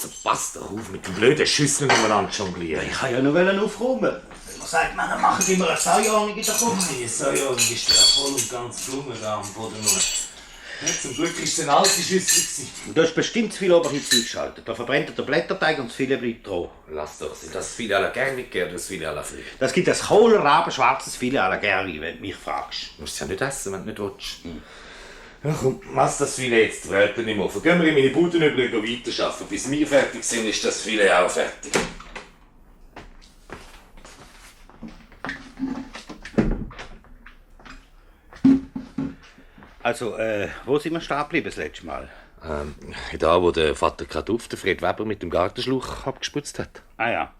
Also passt doch auf mit den blöden Schüsseln umeinander jonglieren. Ich kann ja nur aufräumen. Man sagt, Männer machen immer eine Sauerordnung in der Küche. Nein, Sauerordnung ist ja voll und ganz gelungen da am Boden. Ja, zum Glück war es eine alte Schüssel. Und du hast bestimmt zu viel Oberhitze eingeschaltet. Da verbrennt der Blätterteig und das Filet bleibt roh. Lass doch sie. Das Filet à la Gerwig oder das Filet à la Früh. Das gibt ein kohlrabenschwarzes Filet à la Gerli, wenn du mich fragst. Du musst es ja nicht essen, wenn du nicht willst. Ja, komm, lass das Filet jetzt die Räte nicht mehr auf. Gehen wir in meine Bude und weiterarbeiten. Bis wir fertig sind, ist das Filet auch fertig. Also, wo sind wir stehen geblieben das letzte Mal? Da, wo der Vater Kartuff, der Fred Weber, mit dem Gartenschlauch abgespritzt hat. Ah ja.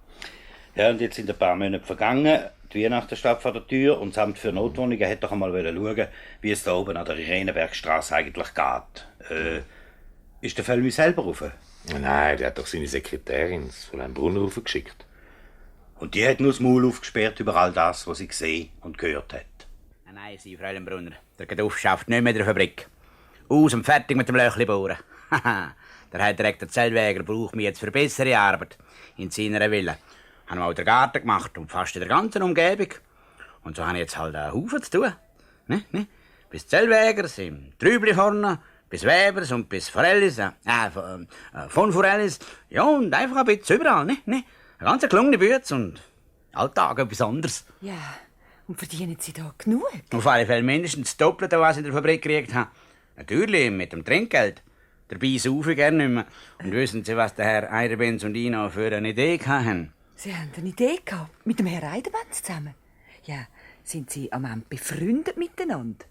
Ja, und jetzt sind ein paar Monate vergangen. Die Weihnachten steht vor der Tür und das Amt für Notwohnungen hätte doch einmal schauen, wie es da oben an der Irenenbergstraße eigentlich geht. Ist der Fellmi selber rauf? Nein, der hat doch seine Sekretärin, das Fräulein Brunner, raufgeschickt. Und die hat nur das Maul aufgesperrt über all das, was sie gesehen und gehört hat. Nein, Sie, Fräulein Brunner. Der Kartuff schafft nicht mehr in der Fabrik. Aus und fertig mit dem Löchli bohren. Haha, der Herr Direktor Zellweger braucht mich jetzt für bessere Arbeit in seiner Villa. Haben auch den Garten gemacht und fast in der ganzen Umgebung. Und so habe ich jetzt halt einen Haufen zu tun. Ne? Bis Zellwegers im Trüblihorn, bis Webers und bis Forellis, von Forellis. Ja, und einfach ein bisschen überall. Ne? Eine ganz gelungene Bütze und Alltag etwas anderes. Ja, und verdienen Sie da genug? Auf alle Fälle mindestens das Doppelte, was ich in der Fabrik gekriegt habe. Natürlich, mit dem Trinkgeld. Dabei saufe ich gerne nicht mehr. Und wissen Sie, was der Herr Eiderbenz und ich noch für eine Idee hatten? Sie haben eine Idee gehabt, mit dem Herrn Eiderbenz zusammen. Ja, sind Sie am Ende befreundet miteinander?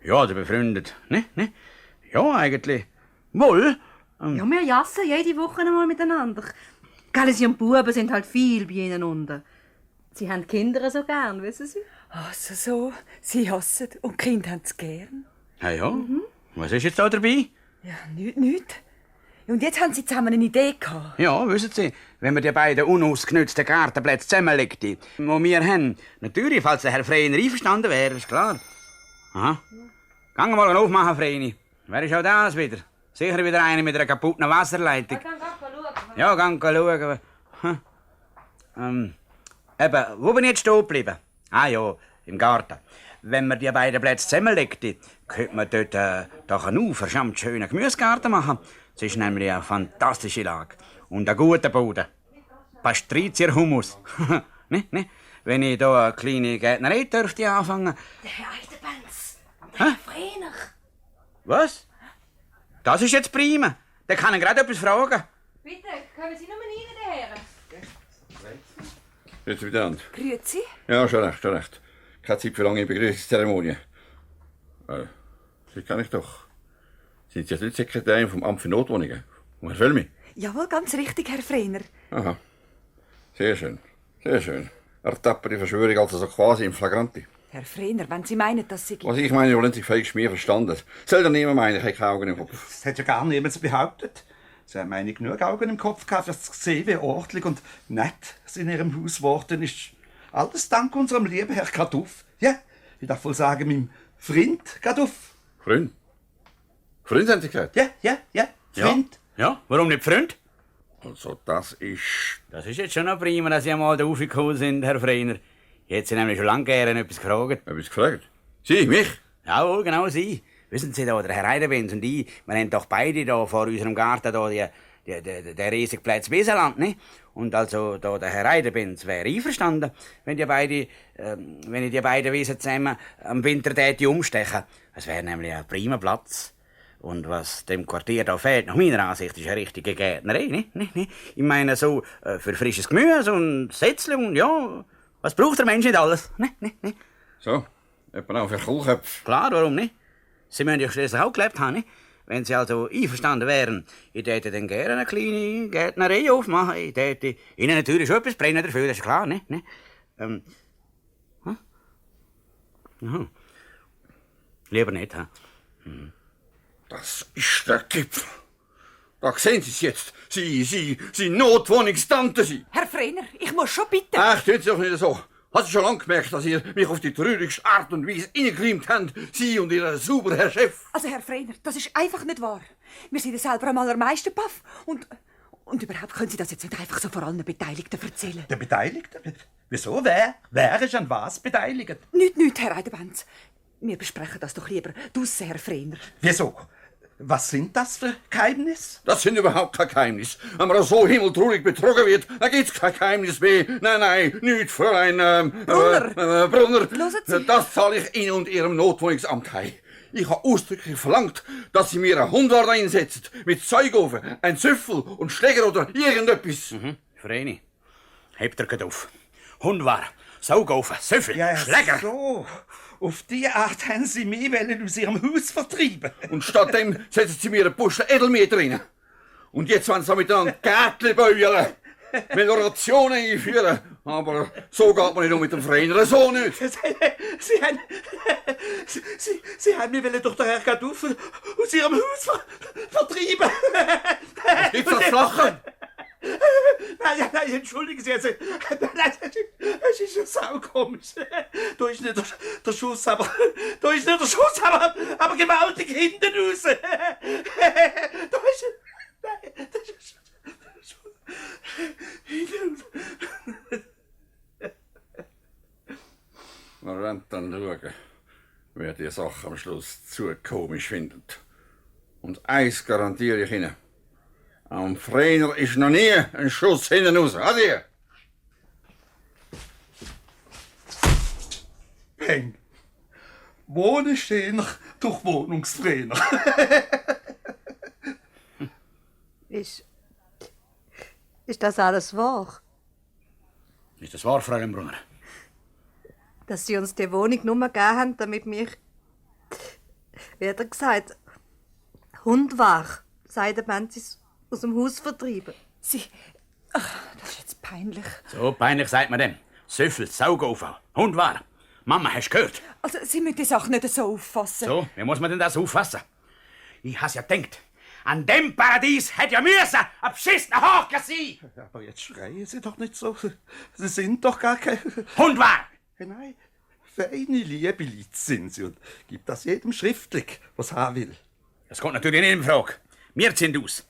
Ja, oder befreundet. Ne? Ja, eigentlich. Wohl. Ja, wir jassen jede Woche einmal miteinander. Gell, Sie und Buben sind halt viel bei Ihnen unten. Sie haben Kinder so gern, wissen Sie? Also so, Sie hassen und die Kinder haben es gern. Ja. Was ist jetzt da dabei? Ja, nichts. Und jetzt haben Sie zusammen eine Idee gehabt. Ja, wissen Sie, wenn wir die beiden unausgenützten Gartenplätze zusammenlegen, die wir haben, natürlich, falls der Herr Freiner einverstanden wäre, ist klar. Aha. Gang mal aufmachen, Freini. Wer ist auch das wieder? Sicher wieder einer mit einer kaputten Wasserleitung. Ja, gang schauen. Eben, wo bin ich jetzt stehen geblieben? Ah ja, im Garten. Wenn man die beiden Plätze zusammenlegt, könnte man dort doch einen verschammt schönen Gemüsegarten machen. Es ist nämlich eine fantastische Lage. Und ein guter Boden. Pastrizier Hummus. ne? Wenn ich hier eine kleine Gärtnerei dürfte anfangen. Der Herr Eiderbenz, der Herr Freiner. Was? Das ist jetzt prima. Der kann ihn gerade etwas fragen. Bitte, kommen Sie nur rein, der Herr. Jetzt wieder an. Grüezi. Ja, schon recht. Keine Zeit für lange Begrüßungszeremonie. Sie kann ich doch. Sind Sie jetzt nicht Sekretärin vom Amt für Notwohnungen? Und Herr Völmi? Jawohl, ganz richtig, Herr Freiner. Aha. Sehr schön. Ertappere Verschwörung also so quasi im Flagranti. Herr Freiner, wenn Sie meinen, dass Sie... Was ich meine, wollen Sie fähig mir verstanden. Soll doch niemand meinen, ich habe keine Augen im Kopf. Das hat ja gar niemand behauptet. Sie haben meine genug Augen im Kopf gehabt, dass zu sehen, wie ordentlich und nett es in Ihrem Haus geworden ist. Alles dank unserem lieben Herr Kartuff. Ja, ich darf wohl sagen, meinem Freund Kartuff. Freund? Freund haben Sie gesagt? Ja, Freund. Ja, warum nicht Freund? Also, das ist jetzt schon noch prima, dass Sie einmal da raufgekommen sind, Herr Freiner. Jetzt sind nämlich schon lange gerne etwas gefragt. Etwas gefragt? Sie, mich? Jawohl, genau Sie. Wissen Sie da, der Herr Eiderbenz und ich, wir haben doch beide da vor unserem Garten da der riesige Platz Weserland, ne? Und also da der Herr Eiderbenz wäre einverstanden, wenn ich die beiden Wiesen zusammen am Winter umstechen. Es wäre nämlich ein prima Platz. Und was dem Quartier da fehlt, nach meiner Ansicht, ist eine richtige Gärtnerei, ne? Ich meine, so für frisches Gemüse und Sätzle und ja, was braucht der Mensch nicht alles, ne? So, etwa auch für Kohlköpfe. Klar, warum nicht? Sie müssen ja schließlich auch gelebt haben, ne? Wenn Sie also einverstanden wären, ich täte dann gerne eine kleine Gärtnerei aufmachen. Ich täte Ihnen natürlich schon etwas brennen dafür, das ist klar, ne? Aha. Lieber nicht, ha? Das ist der Gipfel. Da sehen Sie es jetzt. Sie Notwohnungstante Sie. Herr Freiner, ich muss schon bitten. Ach, tun Sie doch nicht so. Hast du schon lange gemerkt, dass ihr mich auf die traurigste Art und Weise reingeklimmt habt? Sie und Ihr sauberer Herr Chef. Also, Herr Freiner, das ist einfach nicht wahr. Wir sind ja selber am allermeisten baff. Und Und überhaupt können Sie das jetzt nicht einfach so vor allen Beteiligten erzählen? Der Beteiligte? Wieso? Wer ist an was beteiligt? Nicht, Herr Eidenbenz. Wir besprechen das doch lieber draussen, Herr Frehner. Wieso? Was sind das für Geheimnisse? Das sind überhaupt kein Geheimnis. Wenn man so himmeltraurig betrogen wird, dann gibt's kein Geheimnis mehr. Nein, nicht für ein Brunner. Brunner. Hören Sie. Das zahle ich Ihnen und Ihrem Notwohnungsamt heim. Ich habe ausdrücklich verlangt, dass Sie mir einen Hundwart einsetzen. Mit Zeugofen, ein Süffel und Schläger oder irgendetwas. Vreni, hebt er auf. Hundwar, Saugofen, Süffel, Schläger. So. Auf die Art haben Sie mich aus Ihrem Haus vertrieben. Und stattdem setzen Sie mir einen Buschel Edelmehl drin. Und jetzt wollen Sie miteinander Gärtchen bäulen. Meliorationen einführen. Aber so geht man nicht um mit dem Freien, so nicht. Sie haben mich durch den Herr Gaduff aus Ihrem Haus vertrieben. Was gibt's das Lachen? Nein, entschuldigen Sie. Es ist ja saukomisch. Da ist nicht der Schuss, aber gewaltig hinten raus. Da ist der Schuss. Hinten raus. Wir werden dann schauen, wer die Sache am Schluss zu komisch findet. Und eins garantiere ich Ihnen. Am Freiner ist noch nie ein Schuss hinten raus. Adieu! Peng. Wohnen stehen durch Wohnungsfrener. Ist das alles wahr? Ist das wahr, Fräulein Brunner? Dass Sie uns die Wohnung nur gegeben haben, damit mich, wie hat er gesagt, Hundwach, Seidenbenzis, aus dem Haus vertrieben. Sie... Ach, das ist jetzt peinlich. So peinlich sagt man dem. Süffel, Saugofen, Hundwar. Mama, hast du gehört? Also, Sie müssen die Sache nicht so auffassen. So, wie muss man denn das auffassen? Ich has ja gedacht, an dem Paradies hätte ja müssen ein beschissener Haken sein. Aber jetzt schreien Sie doch nicht so. Sie sind doch gar kein... Hundwar! Nein, feine, liebe Leute sind Sie und gibt das jedem schriftlich, was haben will. Das kommt natürlich nicht in Frage. Wir ziehen aus.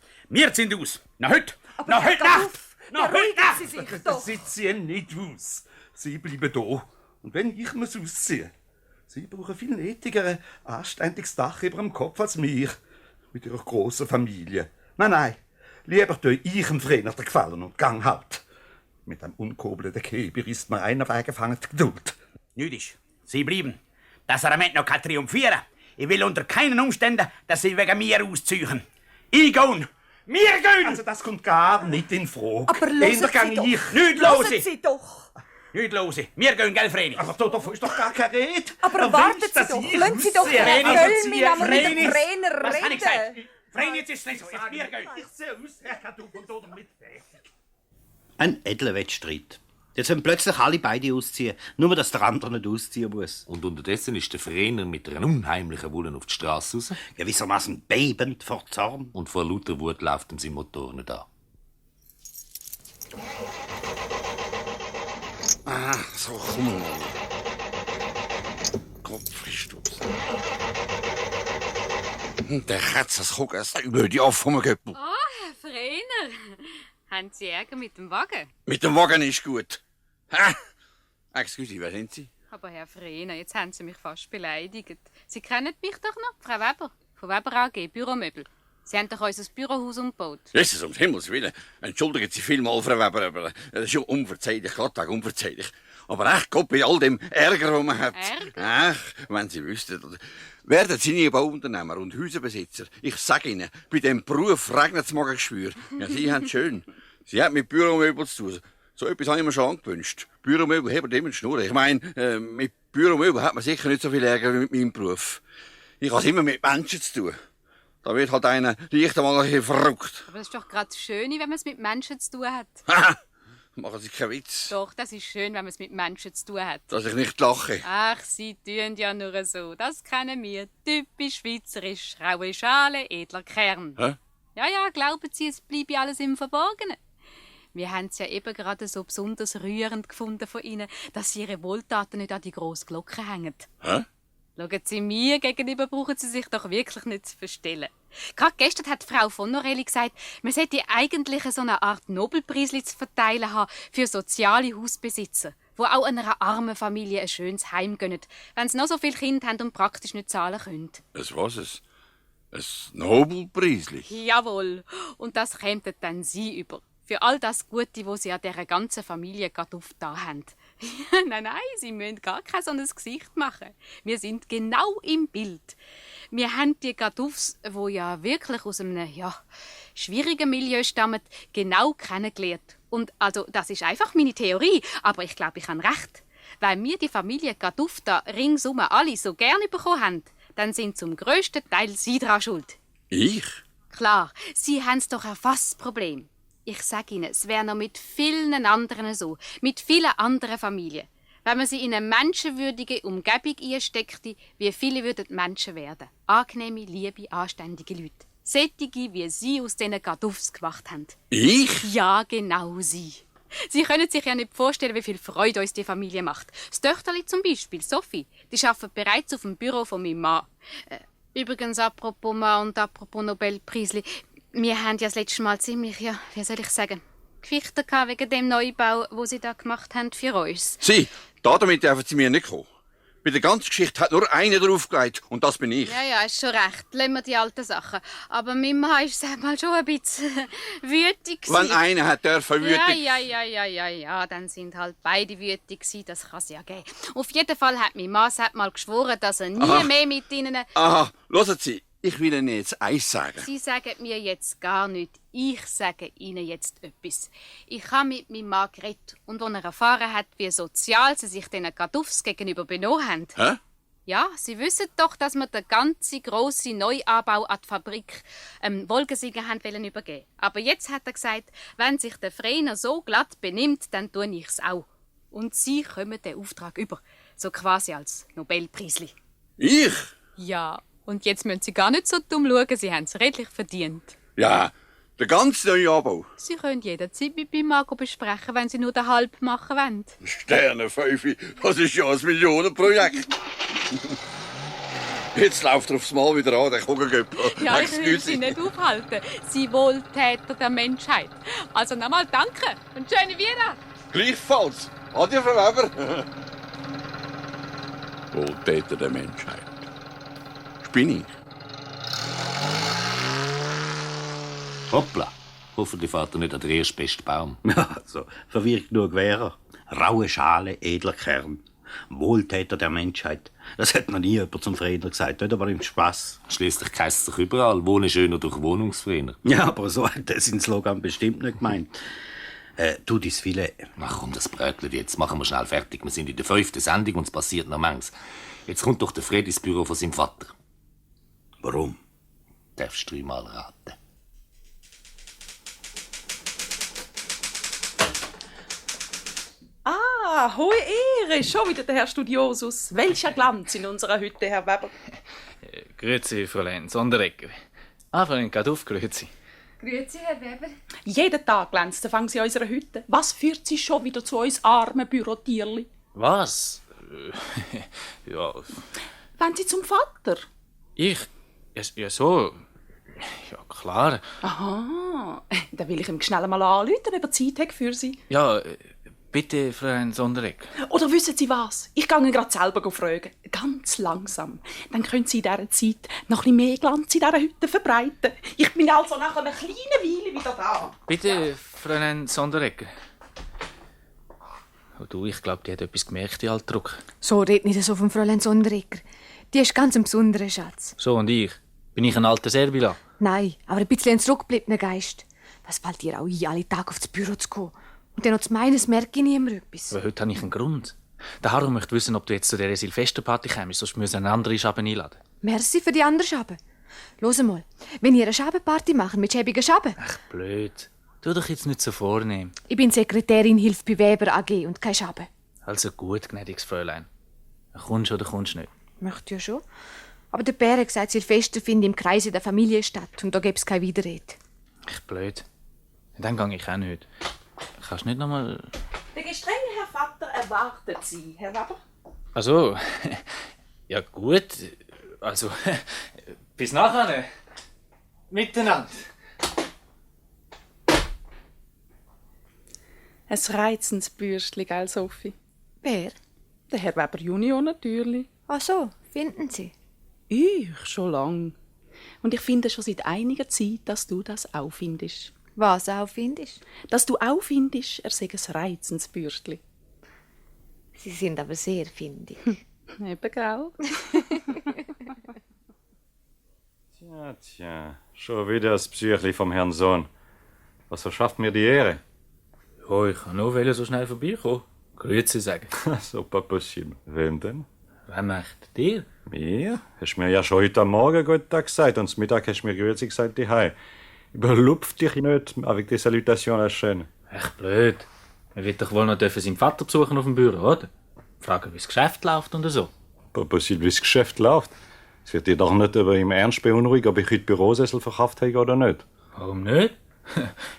Na heute. Aber Na Herr heute Nacht. Gaduff, Na heute beruhigen Nacht. Sie sich doch. Sie ziehen nicht aus. Sie bleiben da. Und wenn ich muss ausziehen, Sie brauchen viel nötiger anständiges Dach über dem Kopf als mir. Mit Ihrer grossen Familie. Nein. Lieber tue ich dem Frener den Gefallen und gang halt. Mit einem unkobelnden Käber ist mir einer weggefangen die Geduld. Nüdisch. Sie bleiben. Das Parlament noch kann triumphieren. Ich will unter keinen Umständen, dass Sie wegen mir ausziehen. Ich gehen. Wir gehen. Also das kommt gar nicht in Frage. Aber hören Eher Sie gang doch. ich. Nicht Hören los. Sie doch. Nicht los. Wir gehen, gell, Vreni? Aber davon ist doch gar keine Rede. Aber warten Sie doch. Lassen Sie doch Herr Völlmin einmal mit dem Trainer Was habe ich gesagt? reden. Vreni, jetzt ist es nicht so. Jetzt wir gehen. Ich sehe aus, Herr Gaduff, und damit fertig. Ein edler Wettstreit. Jetzt sollen plötzlich alle beide ausziehen, nur dass der andere nicht ausziehen muss. Und unterdessen ist der Frener mit einer unheimlichen Wulle auf die Straße raus. Gewissermaßen bebend vor Zorn. Und vor lauter Wut läuft ihm sein Motor nicht an. So, komm mal. Kopfstoß. Der Katz, das guckt erst blöde auf vom Göppel. Herr Frener, haben Sie Ärger mit dem Wagen? Mit dem Wagen ist gut. Ha? Excuse, wer sind Sie? Aber Herr Frener, jetzt haben Sie mich fast beleidigt. Sie kennen mich doch noch, Frau Weber, von Weber AG, Büromöbel. Sie haben doch unser Bürohaus umgebaut. Jesus, um Himmels Willen. Entschuldigen Sie vielmal, Frau Weber, aber das ist ja unverzeihlich, Gott, unverzeihlich. Aber echt, Gott, bei all dem Ärger, den man hat. Ärger? Ach, wenn Sie wüssten. Werden Sie nie Bauunternehmer und Häuserbesitzer? Ich sage Ihnen, bei diesem Beruf regnet es Magengeschwür. Ja, Sie haben es schön. Sie haben mit Büromöbel zu tun. So etwas habe ich mir schon angewünscht. Büromöbel haben immer die Schnur. Ich meine, mit Büromöbel hat man sicher nicht so viel Ärger wie mit meinem Beruf. Ich habe es immer mit Menschen zu tun. Da wird halt einer leicht einmal ein bisschen verrückt. Aber das ist doch gerade schön, wenn man es mit Menschen zu tun hat. Haha, machen Sie keinen Witz, Doch, das ist schön, wenn man es mit Menschen zu tun hat. dass ich nicht lache. Ach, Sie tun ja nur so. Das kennen wir. Typisch schweizerisch. Raue Schale, edler Kern. Hä? Ja, glauben Sie, es bleibe alles im Verborgenen. Wir haben es ja eben gerade so besonders rührend gefunden von Ihnen, dass Sie Ihre Wohltaten nicht an die grosse Glocke hängen. Hä? Schauen Sie, mir gegenüber brauchen Sie sich doch wirklich nicht zu verstellen. Gerade gestern hat Frau von Norelli gesagt, man sollte eigentlich so eine Art Nobelpreisli zu verteilen haben für soziale Hausbesitzer, die auch einer armen Familie ein schönes Heim gönnen, wenn sie noch so viele Kinder haben und praktisch nicht zahlen können. Ein Nobelpreisli? Jawohl. Und das kämen dann Sie über. Für all das Gute, was Sie an dieser ganzen Familie gerade aufgetan haben. Nein, Sie müssen gar kein so ein Gesicht machen. Wir sind genau im Bild. Wir haben die Gadufs, die ja wirklich aus einem schwierigen Milieu stammen, genau kennengelernt. Und also, das ist einfach meine Theorie, aber ich glaube, ich habe recht. Weil wir die Familie Gaduff da ringsum alle so gerne bekommen haben, dann sind zum grössten Teil Sie daran schuld. Ich? Klar, Sie haben es doch erfasst, das Problem. Ich sage Ihnen, es wäre noch mit vielen anderen so, mit vielen anderen Familien. Wenn man sie in eine menschenwürdige Umgebung einsteckte, wie viele würden Menschen werden. Angenehme, liebe, anständige Leute. Sättige, wie Sie aus diesen Gaduffs gemacht haben. Ich? Ja, genau Sie. Sie können sich ja nicht vorstellen, wie viel Freude uns die Familie macht. Das Töchterli zum Beispiel, Sophie, die arbeitet bereits auf dem Büro von meinem Mann. Übrigens, apropos Mann und apropos Nobelpreisli, wir haben ja das letzte Mal ziemlich, wie soll ich sagen, Gewichte wegen dem Neubau, wo Sie da gemacht haben für uns. Sie, damit dürfen Sie mir nicht kommen. Bei der ganzen Geschichte hat nur einer draufgelegt und das bin ich. Ja, ist schon recht. Lassen wir die alten Sachen. Aber mein Mann ist mal schon ein bisschen wütig. Wenn einer hat dürfen wütig. Ja, dann sind halt beide wütig gewesen. Das kann es ja geben. Auf jeden Fall hat mein Mann mal geschworen, dass er nie mehr mit Ihnen... Aha, hören Sie, ich will Ihnen jetzt eins sagen. Sie sagen mir jetzt gar nichts. Ich sage Ihnen jetzt etwas. Ich habe mit meinem Mann geredet und als er erfahren hat, wie sozial sie sich diesen Gaduffs gegenüber benommen haben. Hä? Ja, Sie wissen doch, dass wir den ganzen grossen Neuanbau an die Fabrik Wolgensingen haben übergeben. Aber jetzt hat er gesagt, wenn sich der Freiner so glatt benimmt, dann tue ich es auch. Und Sie kommen den Auftrag über. So quasi als Nobelpreisli. Ich? Ja, und jetzt müssen Sie gar nicht so dumm schauen, Sie haben es redlich verdient. Ja, der ganze neue Anbau. Sie können jederzeit mit meinem Marco besprechen, wenn Sie nur den halb machen wollen. Sternenpfeife, das ist ja ein Millionenprojekt. Jetzt läuft er aufs Mal wieder an, der Kugelgöppel. Ja, ich will Sie nicht aufhalten. Sie Wohltäter der Menschheit. Also nochmal danke und schöne Weihnachten. Gleichfalls. Adieu, Frau Weber. Wohltäter der Menschheit. Spinne ich? Hoppla. Hoffentlich fährt er nicht an den erstbesten Baum. Ja, also, verwirrt genug wäre er. Raue Schale, edler Kern. Wohltäter der Menschheit. Das hat noch nie jemand zum Frener gesagt, nicht? Aber im Spass. Schließlich heisst es doch überall, wohnen schöner durch Wohnungsfrener. Ja, aber so hat er seinen Slogan bestimmt nicht gemeint. Du, dein Filet. Ach komm, das Brötchen jetzt. Machen wir schnell fertig. Wir sind in der 5. Sendung und es passiert noch manches. Jetzt kommt doch der Fred ins Büro von seinem Vater. Warum? Darfst du 3-mal raten. Hohe Ehre, schon wieder der Herr Studiosus. Welcher Glanz in unserer Hütte, Herr Weber. Grüezi, Fräulein Sonderegger. Fräulein Gaduff, grüezi. Grüezi, Herr Weber. Jeden Tag glänzt der Fang in unserer Hütte. Was führt Sie schon wieder zu uns armen Bürotierli? Was? Ja. Wenn Sie zum Vater? Ich? Ja, so. Ja, klar. Aha, dann will ich ihm schnell mal anrufen, ob er Zeit hat für Sie. Ja, bitte, Fräulein Sonderegger. Oder wissen Sie was? Ich gehe ihn gerade selber fragen. Ganz langsam. Dann können Sie in dieser Zeit noch ein bisschen mehr Glanz in dieser Hütte verbreiten. Ich bin also nach einer kleinen Weile wieder da. Bitte, Fräulein Sonderegger. Oh, du, ich glaube, die hat etwas gemerkt, die Altdruck. So red nicht so vom Fräulein Sonderegger. Die ist ganz ein besonderer Schatz. So, und ich? Bin ich ein alter Servila? Nein, aber ein bisschen ein zurückgebliebener Geist. Was fällt dir auch ein, alle Tage aufs Büro zu kommen? Und dann noch zu meinen, es merke ich niemand etwas. Aber heute habe ich einen Grund. Der Harro möchte wissen, ob du jetzt zu dieser Silvesterparty kommst, sonst müssen wir eine andere Schaben einladen. Merci für die andere Schabe. Los mal, wenn ihr eine Schabenparty macht mit schäbigen Schaben. Ach, blöd. Tu doch jetzt nicht so vornehm. Ich bin Sekretärin Hilfe bei Weber AG und keine Schabe. Also gut, gnädiges Fräulein. Kommst du oder kommst du nicht? Möchte ja schon. Aber der Bär hat gesagt, Silvester finde im Kreise der Familie statt und da gäbe es keine Widerrede. Ach, blöd. Dann gehe ich auch nicht. Kannst du nicht noch mal... Der gestrenge Herr Vater erwartet Sie, Herr Weber. Ach so. Ja gut. Also, bis nachher. Miteinander. Ein reizendes Bürstli, gell, Sophie? Wer? Der Herr Weber Junior natürlich. Ach so, finden Sie? Ich schon lang. Und ich finde schon seit einiger Zeit, dass du das auch findest. Was auch findest? Dass du auch findest, er sei ein reizendes Bürstli. Sie sind aber sehr findig. Eben, gell? Tja, schon wieder das Psychli vom Herrn Sohn. Was verschafft mir die Ehre? Ja, ich kann nur so schnell vorbeikommen. Grüezi sagen. So pas possible. Wem denn? Wem echt? Dir? Mir? Hast mir ja schon heute am Morgen guten Tag gesagt und zum Mittag hast du mir grüezi gesagt, die Hei. Überlupf dich nicht avec des salutations la chaîne. Echt blöd. Man wird doch wohl noch seinen Vater besuchen auf dem Büro, oder? Fragen, wie das Geschäft läuft und so. Pas possible, wie das Geschäft läuft. Es wird dich doch nicht über im Ernst beunruhigen, ob ich heute Bürosessel verkauft habe oder nicht. Warum nicht?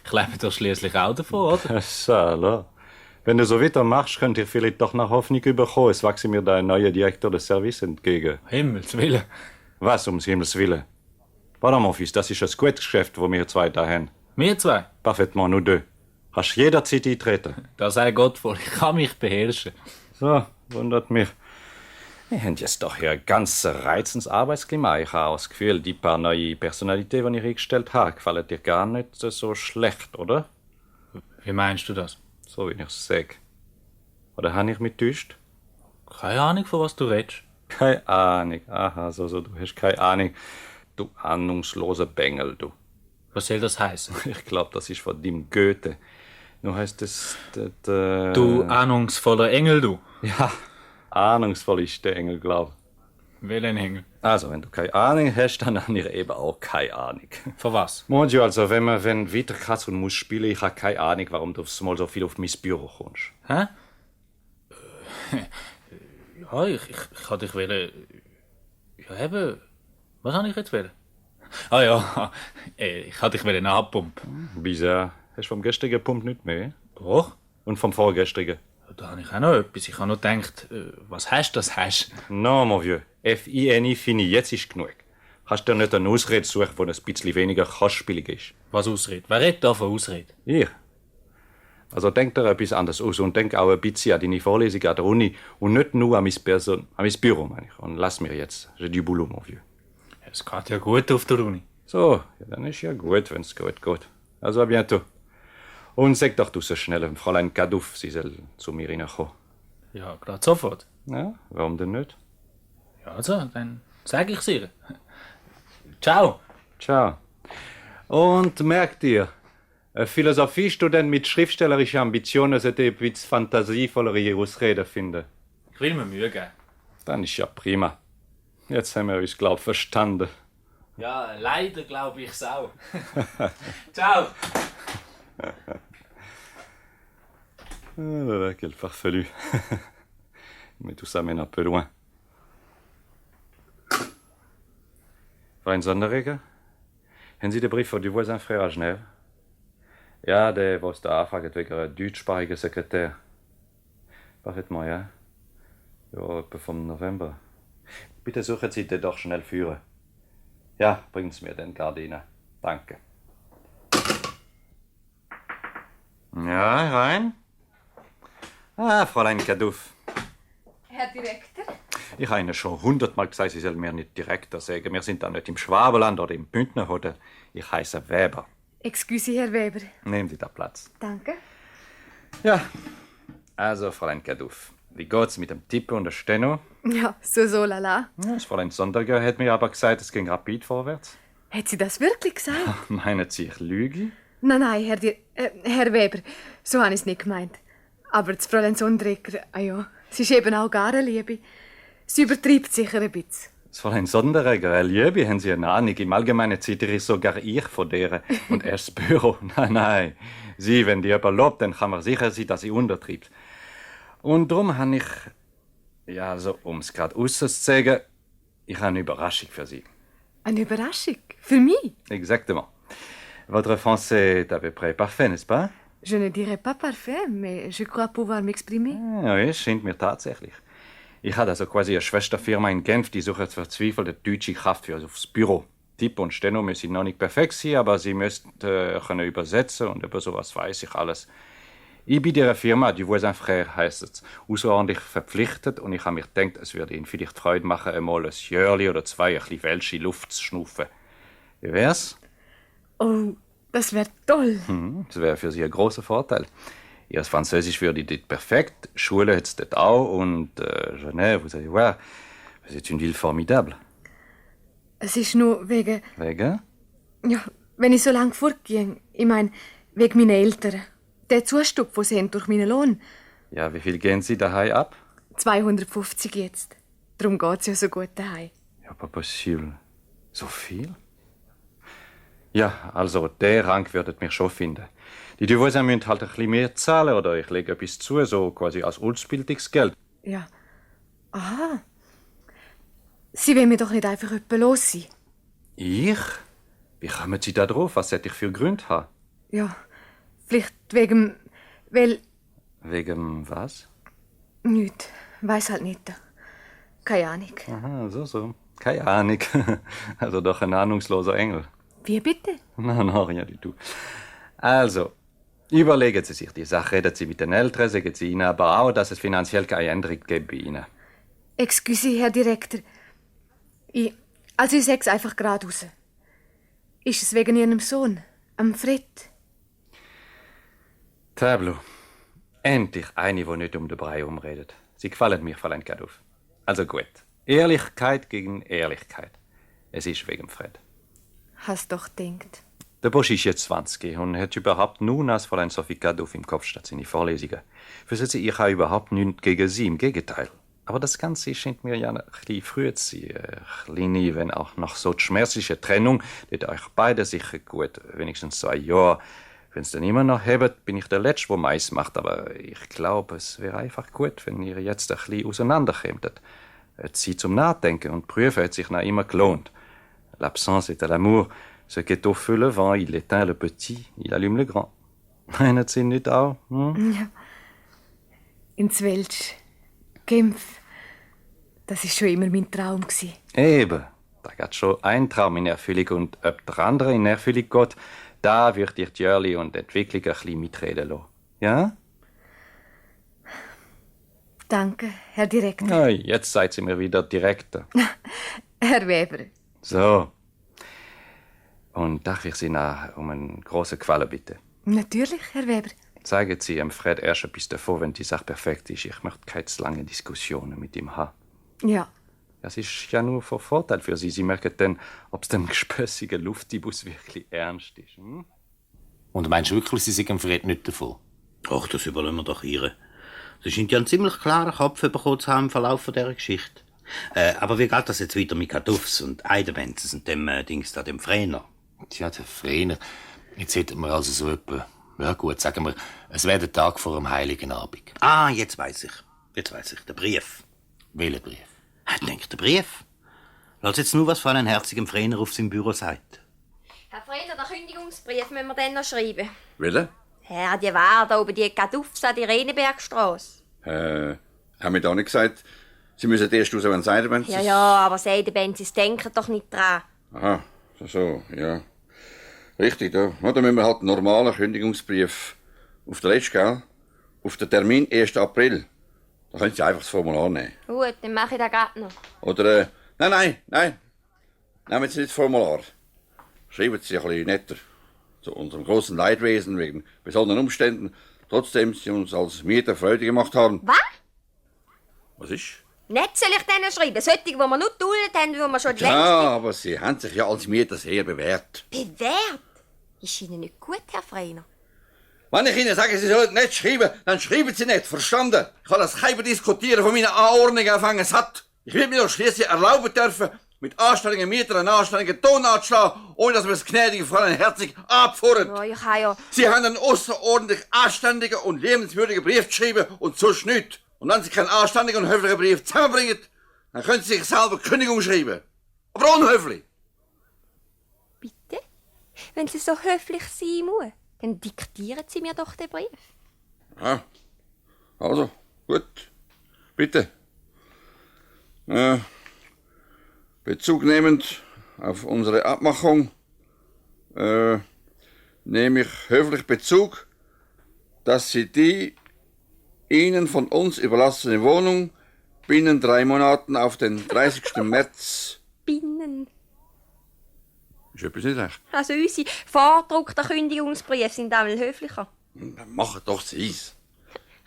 Ich lebe doch schließlich auch davon, oder? Sala. Wenn du so weitermachst, könnt ihr vielleicht doch nach Hoffnung bekommen. Es wachse mir da ein neuer Direktor des Service entgegen. Himmels Willen. Was ums Himmels Willen? Pardon, mon fils, das ist ein gutes Geschäft, das wir zwei da haben. Wir zwei? Parfaitement, nous deux. Kannst jederzeit eintreten. Da sei Gott voll, ich kann mich beherrschen. So, wundert mich. Wir haben jetzt doch hier ein ganz reizendes Arbeitsklima. Ich habe das Gefühl, die paar neue Personalitäten, die ich eingestellt habe, gefallen dir gar nicht so schlecht, oder? Wie meinst du das? So wie ich es sage. Oder habe ich mich getäuscht? Keine Ahnung, von was du redest. Keine Ahnung. Aha, so, du hast keine Ahnung. Du ahnungsloser Bengel, du. Was soll das heißen? Ich glaube, das ist von dem Goethe. Nur heißt es... Du ahnungsvoller Engel, du. Ja, ahnungsvoll ist der Engel, glaub. Welchen Engel? Also, wenn du keine Ahnung hast, dann habe ich eben auch keine Ahnung. Von was? Mon Dieu, also, wenn weiter Katz und Maus spielen, ich habe keine Ahnung, warum du mal so viel auf mein Büro kommst. Hä? Ja, ich hatte dich wollen... Ja, eben... Was habe ich jetzt wollen? Ah ja, ich hatte dich wollen abpumpen. Bizarre. Hast du vom gestrigen Pump nicht mehr? Doch. Und vom vorgestrigen? Da habe ich auch noch etwas. Ich habe noch gedacht, was hast du, das hast du? Non, mon vieux. F-I-N-I, fini, jetzt ist genug. Kannst du dir nicht eine Ausrede suchen, die ein bisschen weniger kostspielig ist? Was Ausrede? Wer redet da von Ausrede? Ich. Also denk dir etwas anderes aus und denk auch ein bisschen an deine Vorlesung an der Uni und nicht nur an mein Büro, meine ich. Und lass mir jetzt. Je du boulot, mon vieux. Es geht ja gut auf der Uni. So, ja, dann ist ja gut, wenn's gut geht. Also, à bientôt. Und sag doch du so schnell dem Fräulein Kaduff, sie soll zu mir reinkommen. Ja, gerade sofort. Ja, warum denn nicht? Ja, also, dann sag ich's ihr. Ciao. Ciao. Und merkt ihr, ein Philosophiestudent mit schriftstellerischen Ambitionen sollte ein bisschen fantasievollere Ausreden finden. Ich will mir Mühe geben. Dann ist ja prima. Jetzt haben wir uns, glaub, verstanden. Ja, leider glaube ich's auch. Ciao. Quel farfelu. Mais tout ça mène un peu loin. Frau Sonderreger, haben Sie den Brief von du voisin Frère à Genève? Ja, der, was da anfragt wegen einer deutschsprachigen Sekretär. Parfaitement, ja. Ja, etwa vom November. Bitte suchen Sie den doch schnell führen. Ja, bringen Sie mir den Gardine. Danke. Ja, herein. Ah, Fräulein Kaduff. Herr Direktor? Ich habe Ihnen schon 100-mal gesagt, Sie sollen mir nicht Direktor sagen. Wir sind da nicht im Schwabenland oder im Bündner Hotel. Ich heiße Weber. Excuse, Herr Weber. Nehmen Sie da Platz. Danke. Ja, also, Fräulein Kaduff. Wie geht's mit dem Tippen und der Steno? Ja, so lala. Ja, das Fräulein Sonderger hat mir aber gesagt, es ging rapid vorwärts. Hat sie das wirklich gesagt? Meinen Sie, ich lüge? Nein, Herr Weber, so habe ich es nicht gemeint. Aber das Fräulein Sonderegger, ja, sie ist eben auch gar eine Liebe. Sie übertreibt sicher ein bisschen. Das Fräulein Sonderegger, eine Liebe, haben Sie eine Ahnung. Im Allgemeinen zitiere sogar ich von der. Und erst das Büro. Nein. Sie, wenn die jemand lobt, dann kann man sicher sein, dass sie untertreibt. Und darum habe ich, ja, also, um es gerade auszuzeigen, ich habe eine Überraschung für Sie. Eine Überraschung? Für mich? Exactement. Votre français est à peu près parfait, n'est-ce pas? Je ne dirais pas parfait, mais je crois pouvoir m'exprimer. Ja, es scheint mir tatsächlich. Ich habe also quasi eine Schwesterfirma in Genf, die sucht verzweifelt eine deutsche Kraft für aufs Büro. Tipp und Steno müssen noch nicht perfekt sein, aber sie müssen können übersetzen und über sowas weiß ich alles. Ich bin der Firma Du Voisin Frère, heisst es, außerordentlich verpflichtet und ich habe mir gedacht, es würde Ihnen vielleicht Freude machen, einmal ein Jörli oder zwei ein bisschen welsche Luft zu schnuffen. Wie wär's? Oh, das wäre toll. Das wäre für Sie ein großer Vorteil. Ihr Französisch würde dort perfekt, Schule hat es dort auch und Genève, vous allez voir, c'est une ville formidable. Es ist nur wegen... Wegen? Ja, wenn ich so lange fortgehe. Ich meine, wegen meinen Eltern. Der Zustub, den sie haben durch meinen Lohn. Ja, wie viel gehen Sie daheim ab? 250 jetzt. Darum geht es ja so gut daheim. Ja, pas possible. So viel? Ja, also der Rang würdet mir schon finden. Die Du Voisin müssen halt ein bisschen mehr zahlen oder ich lege etwas zu, so quasi als Ausbildungsgeld. Ja. Aha. Sie wollen mir doch nicht einfach jemand los sein. Ich? Wie kommen Sie da drauf? Was hätte ich für Gründe haben? Ja, vielleicht wegen... Weil... Wegen was? Nicht. Weiss halt nicht. Keine Ahnung. Aha, so. Keine Ahnung. Also doch ein ahnungsloser Engel. Wie bitte? Na, rien du tout. Also, überlegen Sie sich die Sache, reden Sie mit den Eltern, sagen Sie ihnen aber auch, dass es finanziell keine Änderung gibt bei Ihnen. Excuse, Herr Direktor. Ich sage es einfach geradeaus. Ist es wegen Ihrem Sohn, am Fred? Tableau. Endlich eine, die nicht um den Brei umredet. Sie gefallen mir vor allem gerade auf. Also gut. Ehrlichkeit gegen Ehrlichkeit. Es ist wegen Fred. Hast doch gedacht. Der Bosch ist jetzt 20 und hat überhaupt nur als Fräulein Sophie Kadoff im Kopf statt seine Vorlesungen. Für sie, ich habe überhaupt nichts gegen sie, im Gegenteil. Aber das Ganze scheint mir ja ein bisschen früh zu sein. Eine kleine, wenn auch noch so schmerzliche Trennung, die euch beide sicher gut, wenigstens so ein Jahr. Wenn es dann immer noch habt, bin ich der Letzte, der Mais macht. Aber ich glaube, es wäre einfach gut, wenn ihr jetzt ein bisschen auseinanderkämtet. Zeit zum Nachdenken und Prüfen hat sich noch immer gelohnt. L'absence est à l'amour. Ce qui est au feu le vent, il éteint le petit, il allume le grand. Meinen Sie nicht auch? Ja. Ins Welsch. Genf. Das war schon immer mein Traum. Eben. Da geht schon ein Traum in Erfüllung und ob der andere in Erfüllung geht, da wird ich die Jörli und die Entwicklung ein bisschen mitreden lassen. Ja? Danke, Herr Direktor. Ja, jetzt seid ihr mir wieder Direktor. Herr Weber. So. Und darf ich Sie noch um einen grossen Gefallen bitten? Natürlich, Herr Weber. Zeigen Sie ihm Fred erst etwas davor, wenn die Sache perfekt ist. Ich möchte keine zu lange Diskussionen mit ihm haben. Ja. Das ist ja nur von Vorteil für Sie. Sie merken dann, ob es dem gespässigen Luftibus wirklich ernst ist. Und meinst du wirklich, Sie sind Fred nicht davon? Ach, das überlassen wir doch ihr. Sie scheint ja einen ziemlich klaren Kopf bekommen zu haben im Verlauf dieser Geschichte. Aber wie geht das jetzt weiter mit Kartuffs und Eidenbenzes und dem Dings da, dem Frener? Tja, der Frener. Jetzt hätten wir also so etwa, ja gut, sagen wir, es wäre der Tag vor dem Heiligen Abend. Ah, jetzt weiss ich. Der Brief. Welcher Brief? Ich denke, der Brief. Lass jetzt nur, was von einem herzigen Frener auf seinem Büro sagt. Herr Frener, den Kündigungsbrief müssen wir dann noch schreiben. Welchen? Herr, die war da oben, die Kaduffs an die Renebergstrasse. Haben wir da nicht gesagt, Sie müssen erst raus, wenn Seidenbenz Ja, aber Seidenbenzis denken doch nicht dran. Aha, so, ja. Richtig, da. Ja, da müssen wir halt einen normalen Kündigungsbrief auf den letzten, gell? Auf den Termin 1. April. Da können Sie einfach das Formular nehmen. Gut, dann mache ich das gerade noch. Oder, nein. Nehmen Sie nicht das Formular. Schreiben Sie ein bisschen netter. Zu unserem großen Leidwesen wegen besonderen Umständen. Trotzdem Sie uns als Mieter Freude gemacht haben. Was? Was ist? Nicht soll ich denen schreiben. Solche, die wir nur geduldet haben, die wir schon längst... Ja, aber Sie haben sich ja als Mieter sehr bewährt. Bewährt? Ist Ihnen nicht gut, Herr Freiner? Wenn ich Ihnen sage, Sie sollen nicht schreiben, dann schreiben Sie nicht, verstanden? Ich kann das kein Diskutieren von meiner Anordnung anfangen satt. Ich will mir doch schließlich erlauben dürfen, mit anständigen Mietern einen anständigen Ton anzuschlagen, ohne dass wir das gnädige Fräulein herzig abfuhren. Ja, ich habe ja... Sie haben einen außerordentlich anständigen und liebenswürdigen Brief geschrieben und sonst nichts. Und wenn Sie keinen anständigen und höflichen Brief zusammenbringen, dann können Sie sich selber Kündigung schreiben. Aber unhöflich. Bitte? Wenn Sie so höflich sein muss, dann diktieren Sie mir doch den Brief. Ja, also, gut. Bitte. Bezugnehmend auf unsere Abmachung nehme ich höflich Bezug, dass Sie die Ihnen von uns überlassene Wohnung binnen 3 Monaten auf den 30. März... Binnen. Ist etwas nicht recht? Also unsere vordruckten Kündigungsbriefe sind einmal höflicher. Dann machen doch Sie's.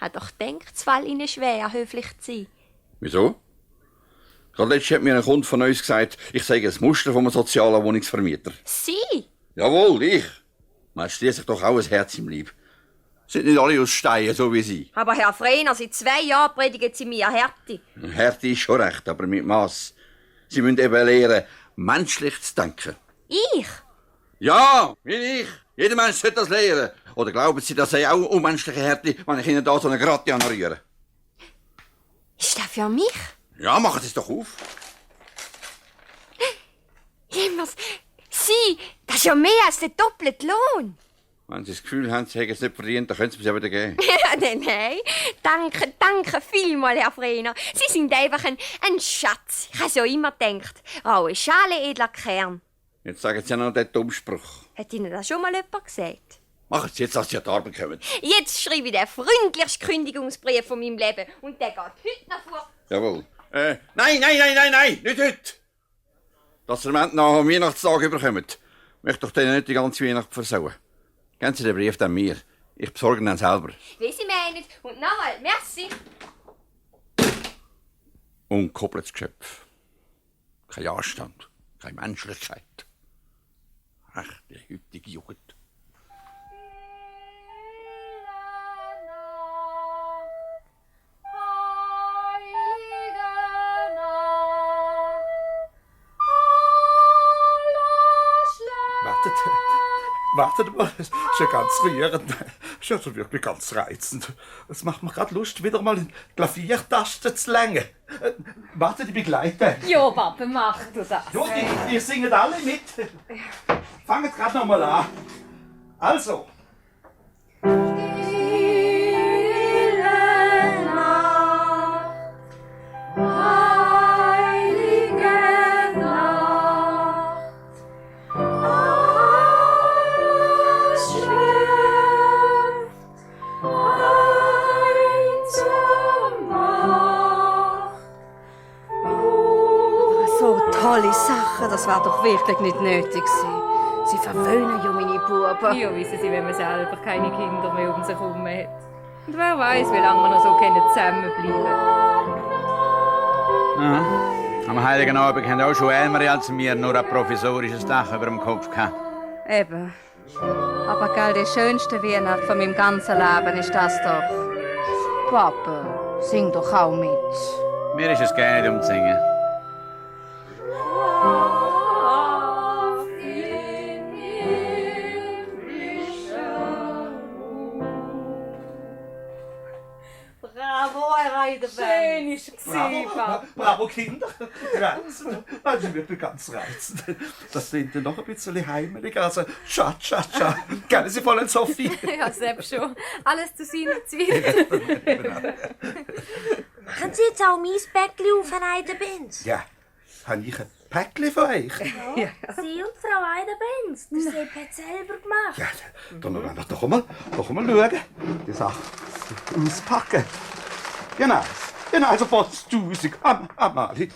Hat doch gedacht, es fällt Ihnen schwer, höflich zu sein. Wieso? Gerade letztens hat mir ein Kunde von uns gesagt, ich sei ein Muster vom sozialen Wohnungsvermieter. Sie? Jawohl, ich. Man hat schließlich doch auch ein Herz im Leib. Sind nicht alle aus Stein, so wie Sie. Aber Herr Frehner, seit 2 Jahren predigen Sie mir Härte. Härte ist schon recht, aber mit Maß. Sie müssen eben lernen, menschlich zu denken. Ich? Ja, wie ich. Jeder Mensch sollte das lernen. Oder glauben Sie, das sei auch unmenschliche Härte, wenn ich Ihnen da so eine Gratte anrühre? Ist das für mich? Ja, machen Sie es doch auf. Jemals, Sie, das ist ja mehr als der doppelte Lohn. Wenn Sie das Gefühl haben, Sie hätten es nicht verdient, dann können Sie es mir wieder geben. Nein. Danke vielmals, Herr Frehner. Sie sind einfach ein Schatz. Ich habe so immer gedacht. Raue Schale, edler Kern. Jetzt sagen Sie ja noch den Dummspruch. Hat Ihnen das schon mal jemand gesagt? Machen Sie jetzt, dass Sie an die Arbeit kommen. Jetzt schreibe ich den freundlichsten Kündigungsbrief von meinem Leben. Und der geht heute noch vor. Jawohl. Nein, nicht heute. Dass Sie am nach am Weihnachtstag überkommt. Ich möchte doch denen nicht die ganze Weihnacht versauen. Geben Sie den Brief dann mir. Ich besorge ihn dann selber. Wie Sie meinen. Und nochmal, merci. Unkoppeltes Geschöpf. Kein Anstand, keine Menschlichkeit. Ach, die heutige Jugend. Wartet mal, das ist ja ganz rührend. Das ist ja so wirklich ganz reizend. Es macht mir gerade Lust, wieder mal in Klaviertasten zu längen. Wartet, ich begleite. Ja, Papa, mach du das. Ja, ihr singt alle mit. Fangt gerade noch mal an. Also. Tolle Sachen, das war doch wirklich nicht nötig gewesen. Sie verwöhnen ja meine Buben. Ja, wissen Sie, wenn man selber keine Kinder mehr um sich herum hat. Und wer weiß, wie lange wir noch so zusammenbleiben können. Am Heiligen Abend haben auch schon ärmere als wir nur ein provisorisches Dach über dem Kopf gehabt. Eben. Aber gell, die schönste Weihnacht von meinem ganzen Leben ist das doch. Papa, sing doch auch mit. Mir ist es gar nicht um zu singen. Bravo, Herr Reidenberg. Schön ist es, Papa. Bravo, Kinder. Reizend. Das ist wirklich ganz reizend. Das klingt noch ein bisschen heimeliger. Also, Cha-Cha-Cha. Gerne Sie wollen, Sophie? Ja, selbst schon. Alles zu seiner Zeit. Machen Sie jetzt auch mein Päckchen auf, Herr Eidenbenz? Ja, habe ich ein Päckchen für euch? Ja. Sie und Frau Eidenbenz, der Sepp hat es selber gemacht. Ja, dann wollen wir doch mal schauen. Die Sache auspacken. Genau, also fast 1000. Amalie,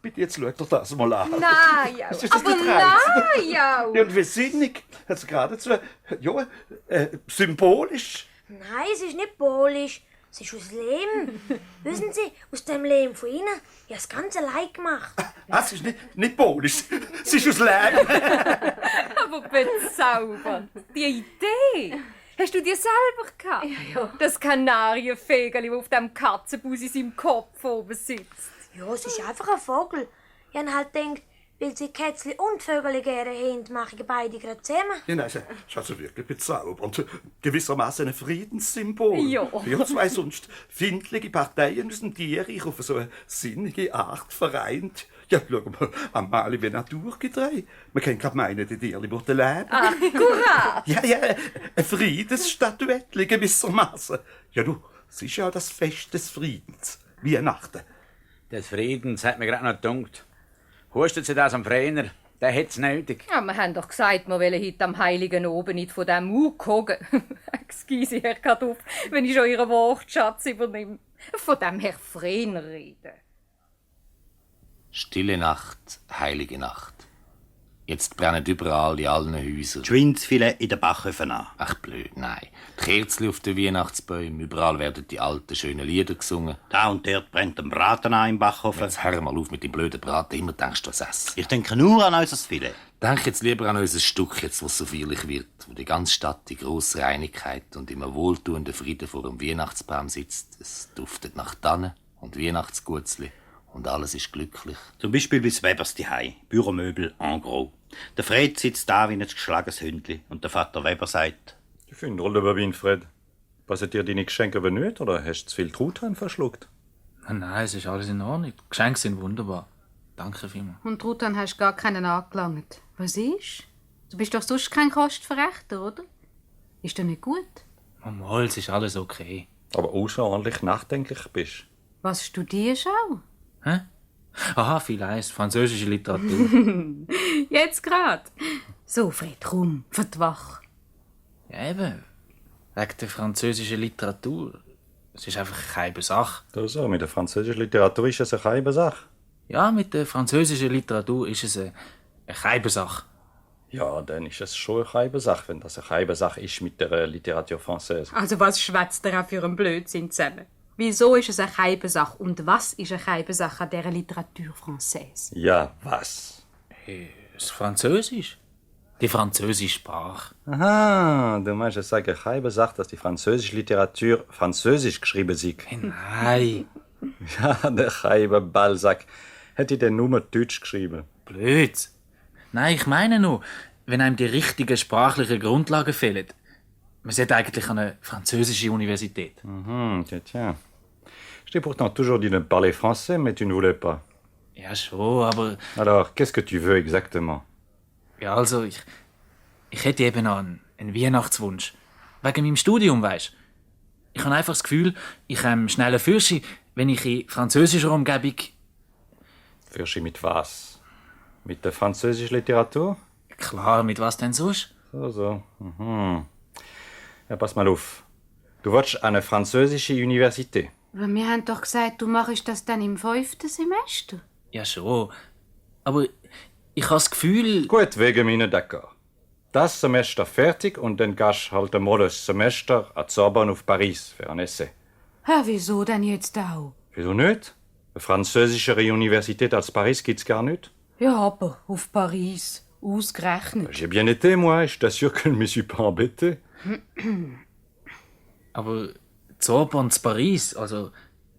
bitte jetzt schaut doch das mal an. Nein, ja. Ist das Aber nicht reizend? nein, ja. Ja, und wie sinnig. Also geradezu, ja, symbolisch. Nein, es ist nicht polisch. Es ist aus Lehm. Wissen Sie, aus dem Lehm von Ihnen. Ich habe das ganz allein gemacht. Es ist nicht polisch. Es ist aus Lehm. Aber bezaubernd. Die Idee. Hast du dir selber gehabt? Ja. Das Kanarienvögel, das auf dem Katzenbus in seinem Kopf oben sitzt. Ja, es ist einfach ein Vogel. Ich habe halt gedacht, weil Sie Kätzchen und Vögel gerne haben, mache ich beide gerade zusammen. Ja, nein, es ist also wirklich bezaubernd. Gewissermaßen ein Friedenssymbol. Ja. Wir zwei sonst findliche Parteien müssen Tierreich auf so eine sinnige Art vereint. Ja, schau mal, Amalie, wie naturgetreu. Man kann gerade meinen, die Tierli würden leben. Akkurat. Ja, eine Friedensstatuette gewissermaßen. Ja, du, es ist ja das Fest des Friedens. Weihnachten. Des Friedens hat mir gerade noch gedacht. Hustet sie das am Freiner? Der hätt's nötig. Ja, wir haben doch gesagt, wir wollen heute am Heiligen oben nicht von diesem Mug hocken. Excuse, Herr Kartoff, wenn ich schon Ihren Wortschatz übernehme. Von dem Herr Frener reden. Stille Nacht, heilige Nacht. Jetzt brennen überall in allen Häusern. Schwindsfilet in den Bachöfen an. Ach blöd, nein. Die Kerzen auf den Weihnachtsbäumen, überall werden die alten, schönen Lieder gesungen. Da und dort brennt ein Braten an im Backofen. Jetzt hör mal auf mit dem blöden Braten, immer denkst du an das. Ich denke nur an unser Filet. Denk jetzt lieber an unser Stück, jetzt, was so feierlich wird, wo die ganze Stadt in grosser Einigkeit und im wohltuenden Frieden vor dem Weihnachtsbaum sitzt. Es duftet nach Tannen und Weihnachtsgutzli und alles ist glücklich. Zum Beispiel bis Webers Zuhause, Büromöbel en gros. Der Fred sitzt da wie ein geschlagenes Hündli und der Vater Weber sagt: Ich finde rolle Babin, Fred. Passen dir deine Geschenke aber nicht, oder hast du zu viel Truthahn verschluckt? Nein, es ist alles in Ordnung. Die Geschenke sind wunderbar. Danke vielmals. Und Truthahn hast du gar keinen angelangt. Was ist? Du bist doch sonst kein Kostverächter, oder? Ist das nicht gut? Mal, es ist alles okay. Aber außerordentlich nachdenklich bist. Was studierst du auch? Hä? Aha, vielleicht französische Literatur. Jetzt grad. So, Fred, komm, verwach. Ja, eben. Wegen der französischen Literatur. Es ist einfach keine Sache. Also, mit der französischen Literatur ist es eine keine Sache. Ja, mit der französischen Literatur ist es eine keine Sache. Ja, dann ist es schon eine keine Sache, wenn das eine keine Sache ist mit der Literatur française. Also was schwätzt ihr auch für einen Blödsinn zusammen? Wieso ist es eine Keibensache und was ist eine Keibensache an dieser Literatur française? Ja, was? Hey, das Französisch. Die französische Sprache. Aha, du meinst, es sei eine keine Sache, dass die französische Literatur französisch geschrieben ist. Nein. Ja, der Scheibe Balzac hätte denn nur Deutsch geschrieben. Blöd. Nein, ich meine nur, wenn einem die richtigen sprachlichen Grundlagen fehlen. Man sollte eigentlich an eine französische Universität. Tiens. Je t'ai pourtant toujours dit de parler français, mais tu ne voulais pas. Ja, schon, aber... Alors, qu'est-ce que tu veux exactement? Ja, also, ich hätte eben noch einen Weihnachtswunsch. Wegen meinem Studium, weisst. Ich habe einfach das Gefühl, ich habe schnell Fürschi, wenn ich in französischer Umgebung... Fürschi mit was? Mit der französischen Literatur? Klar, mit was denn sonst? So. Ja, pass mal auf. Du willst an eine französische Universität. Aber wir haben doch gesagt, du machst das dann im 5. Semester. Ja, schon. Aber ich habe das Gefühl... Gut, wegen mir d'accord. Das Semester fertig und dann gehst halt einmal ein Semester an die Sorbonne auf Paris für ein Essay. Ja, wieso denn jetzt auch? Wieso nicht? Eine französischere Universität als Paris gibt's gar nicht. Ja, aber auf Paris. Ausgerechnet. J'ai bien été, moi. Je t'assure que je ne me suis pas embêté. Aber Sorbonne zu Paris, also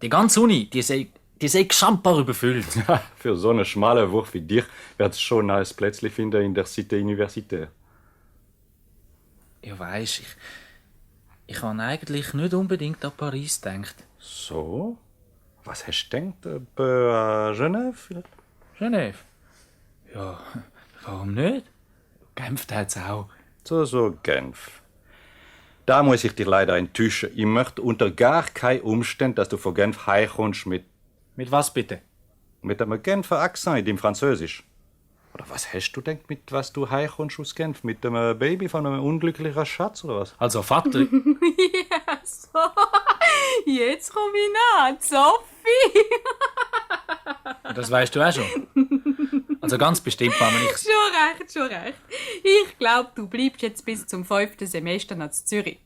die ganze Uni, die sei schambar überfüllt. Für so einen schmalen Wurf wie dich wird es schon ein Plätzchen finden in der Cité universitaire. Ja, weisst, ich habe eigentlich nicht unbedingt an Paris gedacht. So? Was hast du gedacht? À Genève vielleicht? Genève? Ja, warum nicht? Genf hat's auch. So, Genf. Da muss ich dich leider enttäuschen. Ich möchte unter gar keinen Umständen, dass du von Genf heimkommst mit... Mit was bitte? Mit einem Genfer Akzent in dem Französisch. Oder was hast du gedacht, mit was du heimkommst aus Genf? Mit einem Baby von einem unglücklichen Schatz, oder was? Also Vater... Ja, so. Jetzt komm ich nach, Sophie. Das weißt du auch schon. Also ganz bestimmt, Mama, ich... Schon recht. Ich glaube, du bleibst jetzt bis zum 5. Semester nach Zürich.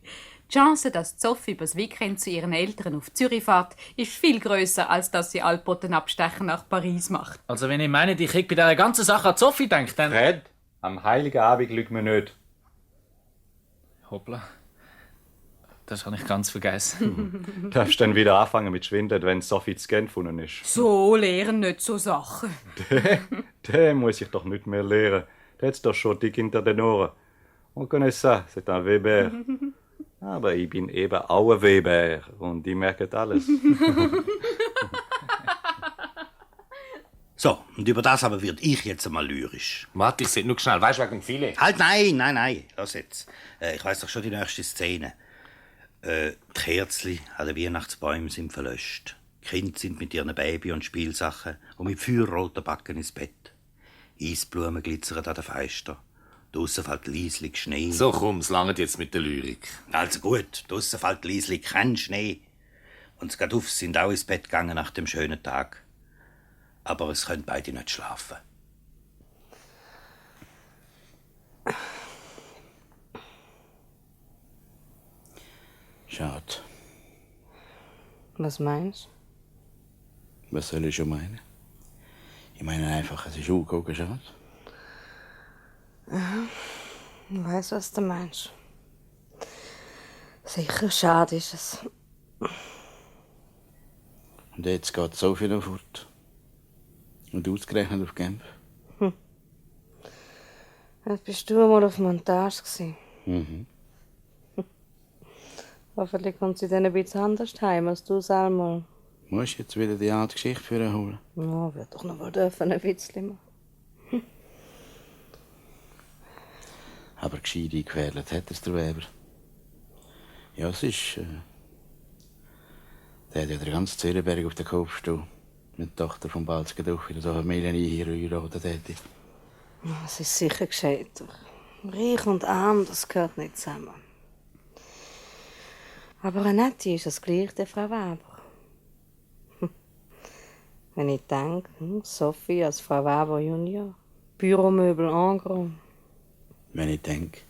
Die Chance, dass Sophie übers Weekend zu ihren Eltern auf Zürich fährt, ist viel grösser, als dass sie Alpoten abstechen nach Paris macht. Also wenn ich meine, ich hätte bei dieser ganzen Sache an Sophie gedacht, dann... Fred, am Heiligen Abend lügt mir nicht. Hoppla. Das habe ich ganz vergessen. Du darfst dann wieder anfangen mit Schwindeln, wenn Sophie zu Genf gefunden ist. So lehren nicht so Sachen. Den muss ich doch nicht mehr lehren. Der hat's doch schon dick hinter den Ohren. On connaît ça, c'est un Weber. Aber ich bin eben auch ein Weber und die merken alles. So, und über das aber wird ich jetzt einmal lyrisch. Matti, seid nur schnell, weißt du, wegen dem Filet? Halt, nein, lass jetzt. Ich weiss doch schon die nächste Szene. Die Kerzchen an den Weihnachtsbäumen sind verlöscht. Die Kinder sind mit ihren Baby und Spielsachen und mit feuerroten Backen ins Bett. Eisblumen glitzern an den Fenstern. Draussen fällt leislich Schnee. So komm, es langt jetzt mit der Lyrik. Also gut, draussen fällt leislich kein Schnee. Und sie geht auf, sind auch ins Bett gegangen nach dem schönen Tag. Aber es können beide nicht schlafen. Schade. Was meinst du? Was soll ich schon meinen? Ich meine einfach, es ist angeguckt, schade. Ja, ich weiss, was du meinst. Sicher, schade ist es. Und jetzt geht so viel fort. Und ausgerechnet auf Genf. Jetzt bist du einmal auf Montage gewesen. Mhm. Hoffentlich kommt sie dann ein bisschen anders heim als du selber. Musst jetzt wieder die alte Geschichte für ihn holen? Ja, wird doch noch mal dürfen, ein Witzchen machen. Aber gescheit eingefädelt hat es der Weber. Ja, es ist... der hat ja den ganzen Zürichberg auf den Kopf stehen. Mit der Tochter vom Balzgeduch wieder so Familien einheiraten täte. Es ist sicher gescheiter. Reich und arm, das gehört nicht zusammen. Aber eine nette ist das gleich, der Frau Weber. Wenn ich denke, Sophie als Frau Weber Junior, Büromöbel en gros. Wenn ich denke.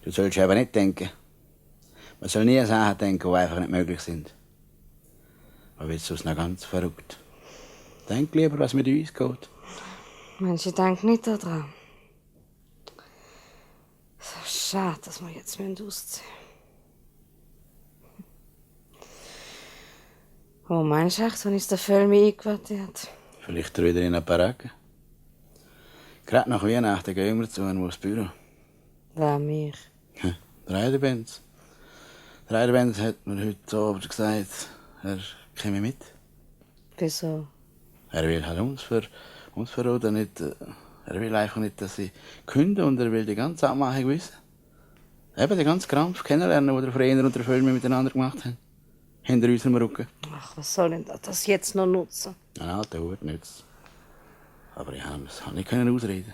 Du sollst aber nicht denken. Man soll nie Sachen denken, die einfach nicht möglich sind. Man wird sonst noch ganz verrückt. Denk lieber, was mit uns geht. Mensch, ich denke nicht daran. So schade, dass wir jetzt ausziehen müssen. Oh, meinst du echt, wenn ich der Völmi eingewartet? Vielleicht wieder in eine Baracke. Gerade nach Weihnachten gehen wir zu einem aufs Büro. Wer mich? Der Heidebenz. Der Heidebenz hat mir heute Abend gesagt, er käme mit. Wieso? Er will halt uns verraten, nicht, er will einfach nicht, dass sie künden und er will die ganze Abmachung wissen. Eben den ganzen Krampf kennenlernen, den der Vereiner und der Völmi miteinander gemacht haben. Hinter unserem Rücken. Ach, was soll denn das jetzt noch nutzen? Ein alter Hut nützt. Aber ich habe es nicht ausreden.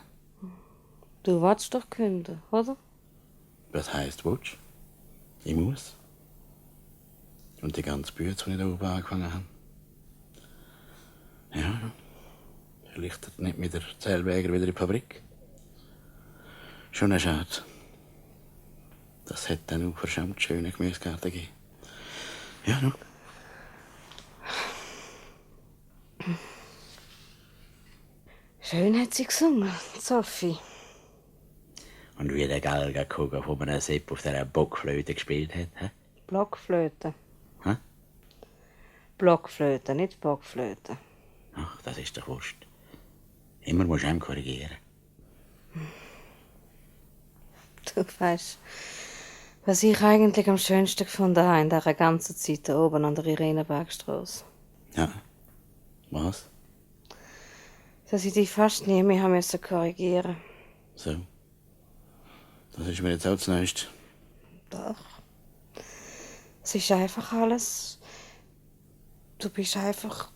Du willst doch künden, oder? Was heisst, willst? Ich muss. Und die ganze Bühne, die ich da oben angefangen habe. Ja, vielleicht nicht mit der Zellweger wieder in die Fabrik. Schon ein Schade. Das hätte dann auch verschämt schöne Gemüsegärten gegeben. Ja, no. Schön hat sie gesungen, Sophie. Und wie der Galgenkugel von einem Sepp auf dieser Bockflöte gespielt hat. He? Blockflöte. Hä? Blockflöte, nicht Bockflöte. Ach, das ist doch wurscht. Immer musst du einem korrigieren. Du weißt, was ich eigentlich am schönsten gefunden habe in dieser ganzen Zeit da oben an der Irenebergstrasse. Ja. Was? Dass ich dich fast nie mehr korrigieren musste. So. Das ist mir jetzt auch das Neueste. Doch. Es ist einfach alles... Du bist einfach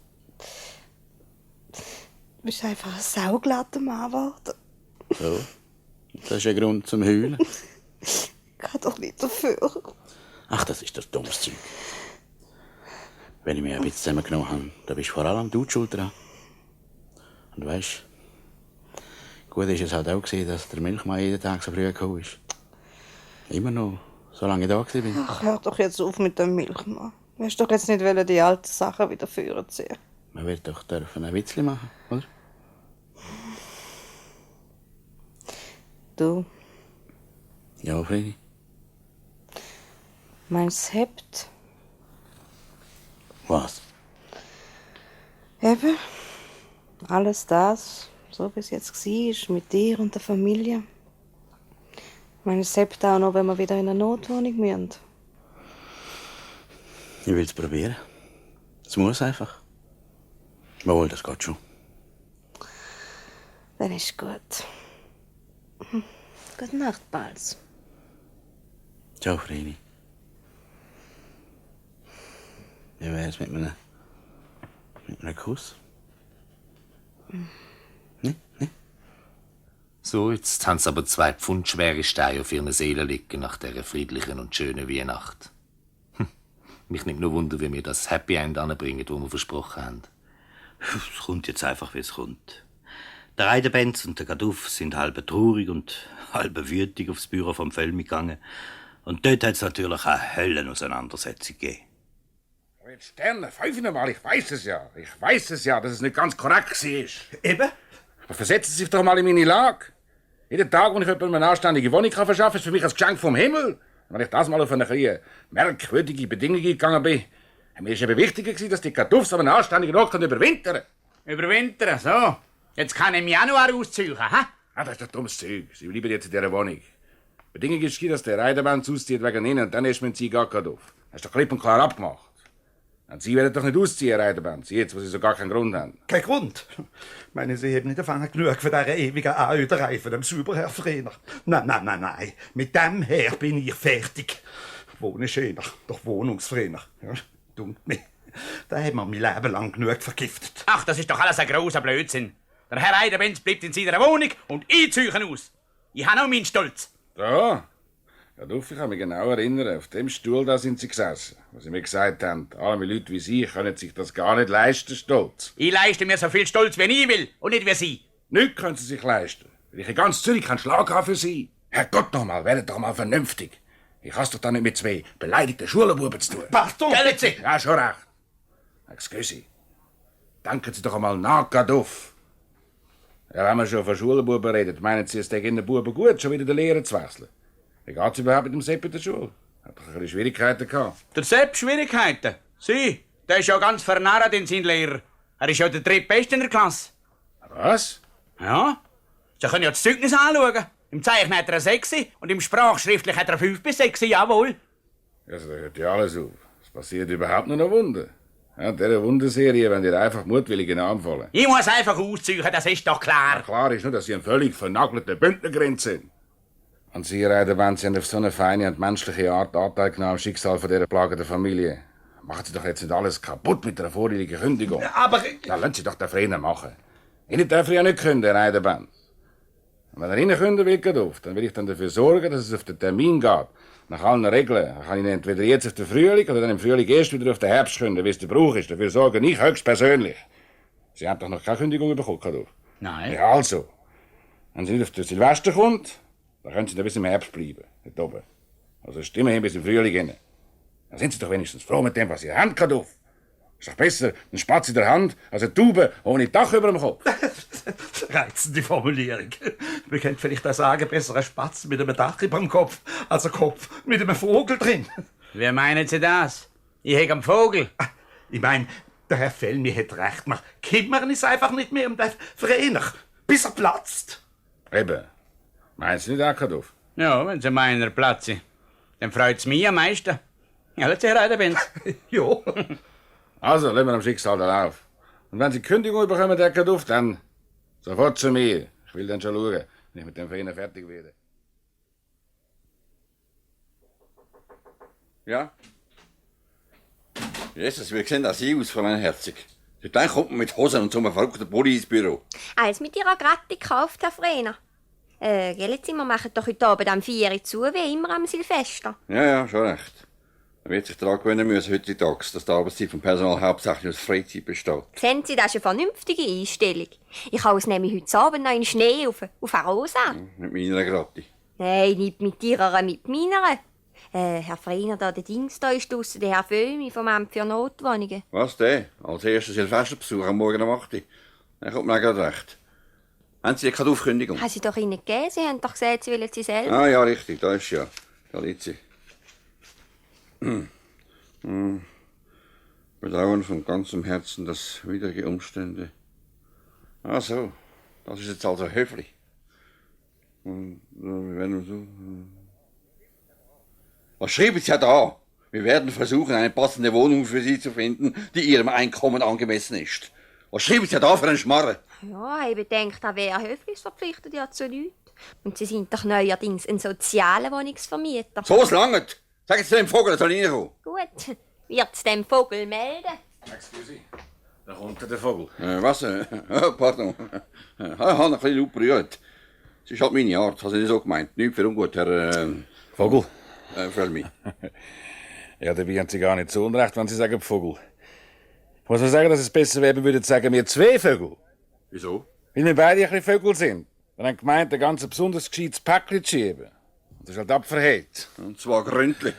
ein sauglatter Mann geworden. So. Das ist ein Grund zum Heulen. Ich kann doch nicht dafür. Ach, das ist das dummes Zeug. Wenn ich mich ein bisschen zusammengenommen habe, da bist vor allem du die Schuld dran. Und weisst, gut ist es halt auch gewesen, dass der Milchmann jeden Tag so früh gekommen ist. Immer noch, solange ich da war. Ach, hör doch jetzt auf mit dem Milchmann. Du hast doch jetzt nicht die alten Sachen wieder führen ziehen. Man wird doch dürfen ein Witzli machen, oder? Du, Ja, Vreni. meinst du, es hebt? Was? Eben, alles das, so wie es jetzt war, mit dir und der Familie. Ich meine, es hebt auch noch, wenn wir wieder in eine Notwohnung müssen. Ich will es probieren. Es muss einfach. Wohl, das geht schon. Dann ist gut. Gute Nacht, Balz. Ciao, Vreni. Wie wär's mit einem Kuss? Mhm. Ne? So, jetzt haben sie aber 2 Pfund schwere Steine auf ihren Seelen liegen nach dieser friedlichen und schönen Weihnacht. Mich nimmt nur Wunder, wie wir das Happy End anbringen, das wir versprochen haben. Es kommt jetzt einfach, wie es kommt. Der Reidenbenz und der Gaduff sind halb traurig und halb wütig aufs Büro vom Völmi gegangen. Und dort hat es natürlich eine Höllenauseinandersetzung gegeben. Jetzt Sterne, 5 Mal, ich weiß es ja. Ich weiß es ja, dass es nicht ganz korrekt war. Eben. Aber versetzen Sie sich doch mal in meine Lage. Jeden Tag, wenn ich jemandem eine anständige Wohnung verschaffen kann, ist für mich ein Geschenk vom Himmel. Und wenn ich das mal auf eine merkwürdige Bedingung gegangen bin, mir ist eben wichtiger gewesen, dass die Kartuffs an einem anständigen Ort überwintern. Überwintern, so. Jetzt kann ich im Januar ausziehen, hä? Ah, das ist doch dummes Zeug. Sie bleiben jetzt in dieser Wohnung. Die Bedingung ist, dass der Reidemann auszieht wegen Ihnen und dann ist mit Sie gar Kartuff. Das ist doch klipp und klar abgemacht. Und Sie werden doch nicht ausziehen, Reidemann. Sie jetzt, wo Sie so gar keinen Grund haben. Kein Grund? Meine, Sie haben nicht erfahren genug von dieser ewigen Anöderei von dem Sauberherr Frener. Nein. Mit dem her bin ich fertig. Wohne schöner, doch wohnungsfrener. Ja, dunkt mich. Da haben wir mein Leben lang genug vergiftet. Ach, das ist doch alles ein grosser Blödsinn. Der Herr Eidenbenz bleibt in seiner Wohnung und ich ziehe aus. Ich habe auch meinen Stolz. Ja, ich kann mich genau erinnern. Auf dem Stuhl da sind Sie gesessen. Wo Sie mir gesagt haben, arme Leute wie Sie können sich das gar nicht leisten, Stolz. Ich leiste mir so viel Stolz, wie ich will und nicht wie Sie. Nichts können Sie sich leisten. Weil ich in ganz Zürich keinen Schlag habe für Sie. Herrgott noch mal, werdet doch mal vernünftig. Ich has doch da nicht mit 2 beleidigten Schulenbuben zu tun. Pardon! Gellen Sie! Ja, schon recht. Excuse. Denken Sie doch einmal nach, Gaduff. Ja, wenn wir schon von Schulenbuben reden, meinen Sie, es den Buben gut, schon wieder die Lehre zu wechseln? Wie geht's überhaupt mit dem Sepp in der Schule? Hat doch ein bisschen Schwierigkeiten gehabt. Der Sepp Schwierigkeiten? Sie, der ist ja ganz vernarrt in seinen Lehrer. Er ist ja der drittbeste in der Klasse. Was? Ja. Sie können ja das Zeugnis anschauen. Im Zeichen hat er eine 6 und im Sprachschriftlich hat er 5 bis 6, jawohl. Also, da hört ja alles auf. Es passiert überhaupt nur noch Wunder. Ja, dieser Wunderserie, wenn dir einfach mutwillig in den Arm fallen. Ich muss einfach ausziehen, das ist doch klar. Ja, klar ist nur, dass Sie ein völlig vernagelter Bündnergrind sind. Und Sie, Reidenbenz, Sie haben auf so eine feine und menschliche Art Anteil genommen am Schicksal von dieser plagenden Familie. Machen Sie doch jetzt nicht alles kaputt mit einer vorherigen Kündigung. Ja, aber... Ja, lassen Sie doch den Freien machen. Ihnen darf ja nicht kündigen, Reidenbenz. Und wenn er Ihnen kündigen will, dann will ich dann dafür sorgen, dass es auf den Termin geht. Nach allen Regeln. Dann kann ich Ihnen entweder jetzt auf den Frühling oder dann im Frühling erst wieder auf den Herbst kündigen, wie es der Brauch ist. Dafür sorge ich höchstpersönlich. Sie haben doch noch keine Kündigung bekommen, Kadolf? Nein. Ja, also. Wenn Sie nicht auf den Silvester kommt, dann können Sie da bis im Herbst bleiben. Dort oben. Also ist immerhin bis im Frühling rein. Dann sind Sie doch wenigstens froh mit dem, was Sie haben, Kadolf. Ist doch besser ein Spatz in der Hand als eine Taube ohne Dach über dem Kopf. Reizende Formulierung. Man könnte vielleicht auch sagen, besser ein Spatz mit einem Dach über dem Kopf als ein Kopf mit einem Vogel drin. Wie meinen Sie das? Ich hege einen Vogel. Ich meine, der Herr Fellmi hat recht. Wir kümmern uns einfach nicht mehr um den Frener, bis er platzt. Eben. Meinen Sie nicht auch, Kadolf? Ja, wenn Sie meinen, er platze, dann freut es mich am meisten. Ja, lass Sie Reidenbenz. Ja. Also, lassen wir am Schicksal den Lauf. Und wenn Sie Kündigung bekommen, Herr Kadolf, dann sofort zu mir. Ich will dann schon schauen, wenn ich mit dem Verein fertig werde. Ja? Jesus, wie sehen das aus, Fräulein Herzig? Dann kommt man mit Hosen und so einem verrückten Pulli ins Büro. Eins mit Ihrer Gratte gekauft, Herr Frener. Gell, wir machen doch heute Abend am 4 Uhr zu, wie immer am Silvester. Ja, schon recht. Man wird sich daran gewöhnen müssen heutzutage, dass die Arbeitszeit vom Personal hauptsächlich aus Freizeit besteht. Sehen Sie, das ist eine vernünftige Einstellung. Ich habe es nämlich heute Abend noch in Schnee auf Arosa. Mit meiner Gratte. Nein, nicht mit Ihrer, mit meiner. Herr Freiner, der Dings da ist draussen, der Herr Vömi vom Amt für Notwohnungen. Was, der? Als erster Silvesterbesuch am Morgen um 8 Uhr. Dann kommt mir gerade recht. Haben Sie keine Aufkündigung? Haben Sie doch Ihnen gegeben? Sie haben doch gesagt, Sie wollen sie selber. Ah ja, richtig, da ist sie ja. Da liegt sie. Bedauern von ganzem Herzen, dass widrige Umstände. Ach so, das ist jetzt also höflich. Und wir werden so. Was schreiben Sie da? Wir werden versuchen, eine passende Wohnung für Sie zu finden, die Ihrem Einkommen angemessen ist. Was schreiben Sie da für einen Schmarren? Ja, ich bedenke, da wäre höflichkeitsverpflichtet ja zu nichts. Und Sie sind doch neuerdings ein sozialer Wohnungsvermieter. So, es langt. Sagen Sie dem Vogel, er soll reinkommen. Gut, wird's dem Vogel melden? Excuse, da kommt der Vogel. Was? Pardon. Ich habe ein bisschen laut berührt. Es ist halt meine Art, hast du nicht so gemeint. Nicht für ungut, Herr... Vogel? Völmi. Ja, dabei haben Sie gar nicht so unrecht, wenn Sie sagen Vogel. Ich muss mal sagen, dass es besser wäre, würden sagen wir 2 Vögel. Wieso? Weil wir beide ein bisschen Vögel sind. Wir haben gemeint, ein ganz besonders gescheites Päckchen zu schieben. Das ist halt abverhält. Und zwar gründlich.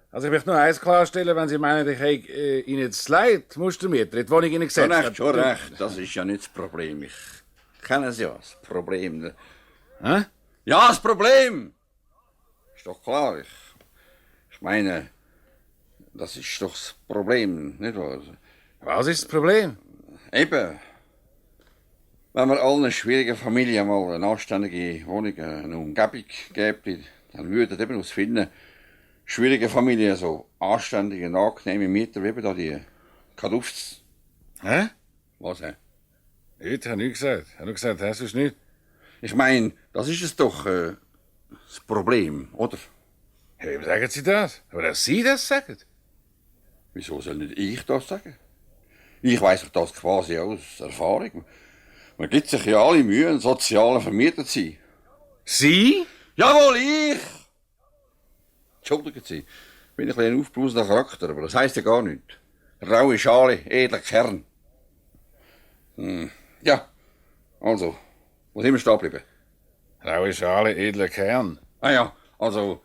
Also ich möchte nur eins klarstellen, wenn Sie meinen, ich habe Ihnen jetzt leid, Mustermieter, die Wohnung Ihnen gesetzt. Schon recht. Das ist ja nicht das Problem. Ich kenne es ja, das Problem. Hä? Ja, das Problem! Ist doch klar. Ich meine, das ist doch das Problem, nicht wahr? Was ist das Problem? Eben. Wenn man allen schwierigen Familien mal eine anständige Wohnung, eine Umgebung gäbe, dann würden eben aus vielen schwierigen Familien so anständige, angenehme Mieter wie da die Kadufs. Hä? Was, hä? Ich habe nichts gesagt. Ich habe nur gesagt, das ist nicht. Ich meine, das ist es doch das Problem, oder? Ja, wie sagen Sie das? Aber dass Sie das sagen? Wieso soll nicht ich das sagen? Ich weiss doch das quasi aus Erfahrung. Man gibt sich ja alle Mühe, ein sozialer Vermieter zu sein. Sie? Jawohl, ich! Entschuldigen Sie, ich bin ein bisschen ein aufblasender Charakter, aber das heisst ja gar nichts. Raue Schale, edler Kern. Ja, also, wo sind wir stehen geblieben? Raue Schale, edler Kern. Ah ja, also,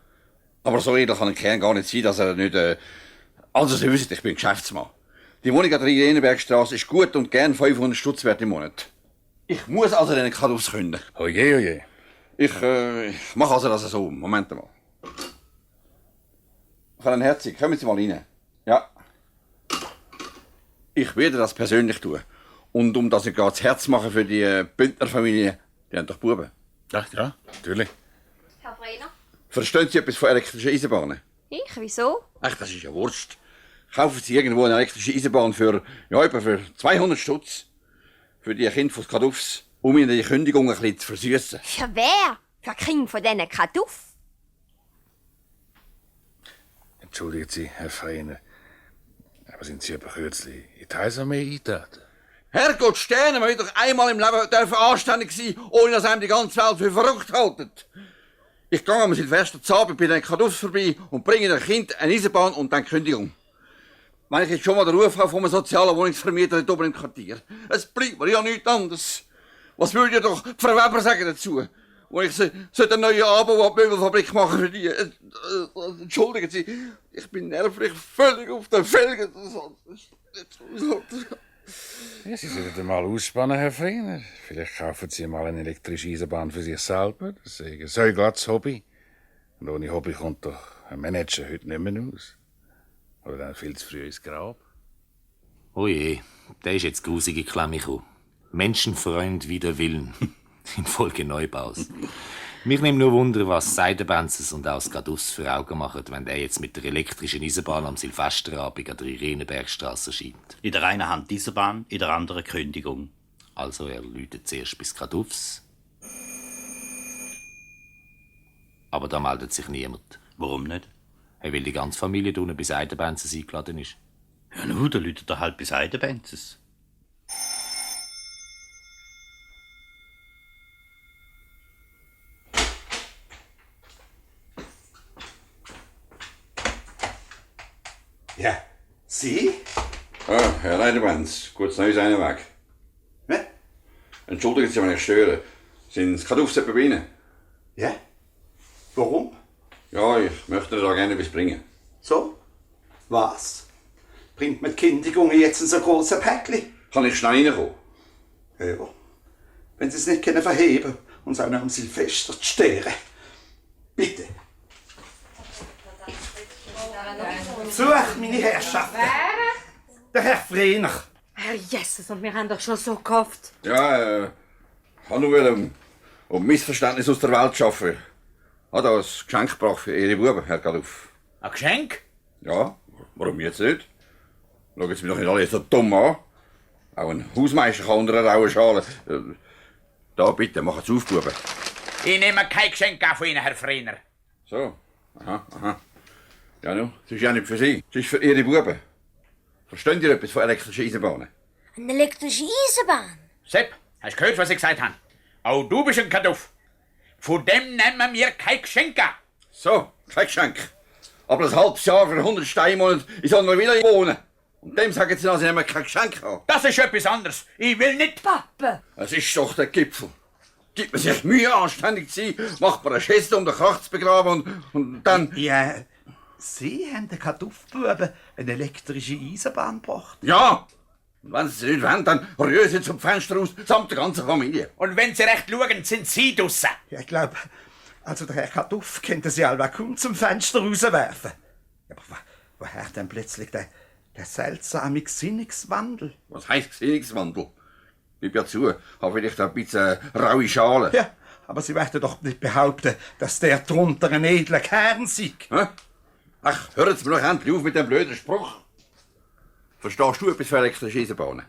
aber so edel kann ein Kern gar nicht sein, dass er nicht... Also, Sie wissen, ich bin Geschäftsmann. Die Wohnung an der Irenenbergstraße ist gut und gern 500 Stutz wert im Monat. Ich muss also den Kadufs künden. Oje, oje. Ich mache also das so. Moment mal. Herr Herzig, kommen Sie mal rein. Ja. Ich werde das persönlich tun. Und um das ich das Herz machen für die Bündnerfamilie, die haben doch Buben. Ja, natürlich. Herr Freiner? Verstehen Sie etwas von elektrischen Eisenbahnen? Ich? Wieso? Ach, das ist ja Wurst. Kaufen Sie irgendwo eine elektrische Eisenbahn für, ja, etwa für 200 Stutz. Für die Kinder von Kadufs, um ihnen die Kündigung ein bisschen zu versüßen. Für wer? Für Kinder von diesen Kaduff? Entschuldigen Sie, Herr Freiner. Aber sind Sie aber kürzlich in die Heilsarmee eingetreten? Herrgott, Sterne, man will doch einmal im Leben dürfen anständig sein, ohne dass einem die ganze Welt für verrückt haltet. Ich gehe am Silvesterabend bei den Kadufs vorbei und bringe dem Kind eine Eisenbahn und dann Kündigung. Wenn ich jetzt schon mal den Ruf habe von einem sozialen Wohnungsvermieter dort oben im Quartier. Es bleibt mir ja nichts anderes. Was würde ja doch Frau Weber sagen dazu? Wo ich eine neue Möbelfabrik machen für die. Entschuldigen Sie, ich bin nervlich völlig auf den Felgen. Ja, Sie sollten mal ausspannen, Herr Freiner. Vielleicht kaufen Sie mal eine elektrische Eisenbahn für sich selber. Das ist ein so glattes Hobby. Und ohne Hobby kommt doch ein Manager heute nicht mehr aus. Oder dann viel zu früh ins Grab. Oh je, der ist jetzt grusige Klemme gekommen. Menschenfreund wider Willen. Infolge Neubaus. Mich nimmt nur Wunder, was Seidenbenzes und auch Kadus für Augen machen, wenn der jetzt mit der elektrischen Eisenbahn am Silvesterabend an der Irenenbergstraße erscheint. In der einen Hand Eisenbahn, in der anderen Kündigung. Also er läutet zuerst bis Kadufs. Aber da meldet sich niemand. Warum nicht? Er will die ganze Familie tun, bis Seidenbenzes eingeladen ist. Ja, nun, dann läutet er halt bis Seidenbenzes. Ja, Sie? Ah, Herr Leiderbenz, kurz Neues einen Weg. Ne? Entschuldigen Sie, wenn ich störe. Sind das Kadufs bei Ihnen? Ja. Warum? Ja, ich möchte da gerne etwas bringen. So? Was? Bringt mir die Kündigung jetzt in so große Päckchen? Kann ich schnell reinkommen? Ja. Wenn Sie es nicht können verheben und es auch noch am Silvester zu stören. Bitte. Such, meine Herrschaften. Der Herr Freiner. Herr Jesus, und wir haben doch schon so gehofft. Ja, ich wollte nur um Missverständnis aus der Welt schaffen. Ich habe da ein Geschenk gebracht für Ihre Buben, Herr Kaduf. Ein Geschenk? Ja, warum jetzt nicht? Schauen Sie mich doch nicht alle so dumm an. Auch ein Hausmeister kann unter einer rauen Schale. Da, bitte, machen Sie auf, Buben. Ich nehme kein Geschenk an von Ihnen, Herr Freiner. So, aha. Ja, nun, das ist ja nicht für Sie. Das ist für Ihre Buben. Verstehen Sie etwas von elektrischen Eisenbahnen? Eine elektrische Eisenbahn? Sepp, hast du gehört, was ich gesagt habe? Auch du bist ein Kaduff. Von dem nehmen wir kein Geschenk an. So, kein Geschenk. Aber ein halbes Jahr für 100 Steinmonate in so einer Villa wohnen. Und dem sagen sie, sie nehmen kein Geschenk an. Das ist etwas anderes. Ich will nicht. Papa! Es ist doch der Gipfel. Gibt man sich Mühe, anständig zu sein, macht man eine Schäste, um den Krach zu begraben und dann... Ja, Sie haben den Kartoffelbuben eine elektrische Eisenbahn gebracht. Ja! Und wenn sie nicht wollen, dann rühren sie zum Fenster raus, samt der ganzen Familie. Und wenn sie recht schauen, sind sie draussen. Ja, ich glaube, also der Herr Kartoffel könnte sie alle kaum zum Fenster rauswerfen. Aber woher denn plötzlich der seltsame Gesinnungswandel? Was heisst Gesinnungswandel? Gib ja zu, habe vielleicht ein bisschen raue Schale. Ja, aber Sie werden doch nicht behaupten, dass der drunter ein edler Kern sei. Hä? Ach, hören Sie mir doch endlich auf mit dem blöden Spruch. Verstehst du etwas von elektrischen Eisenbahnen?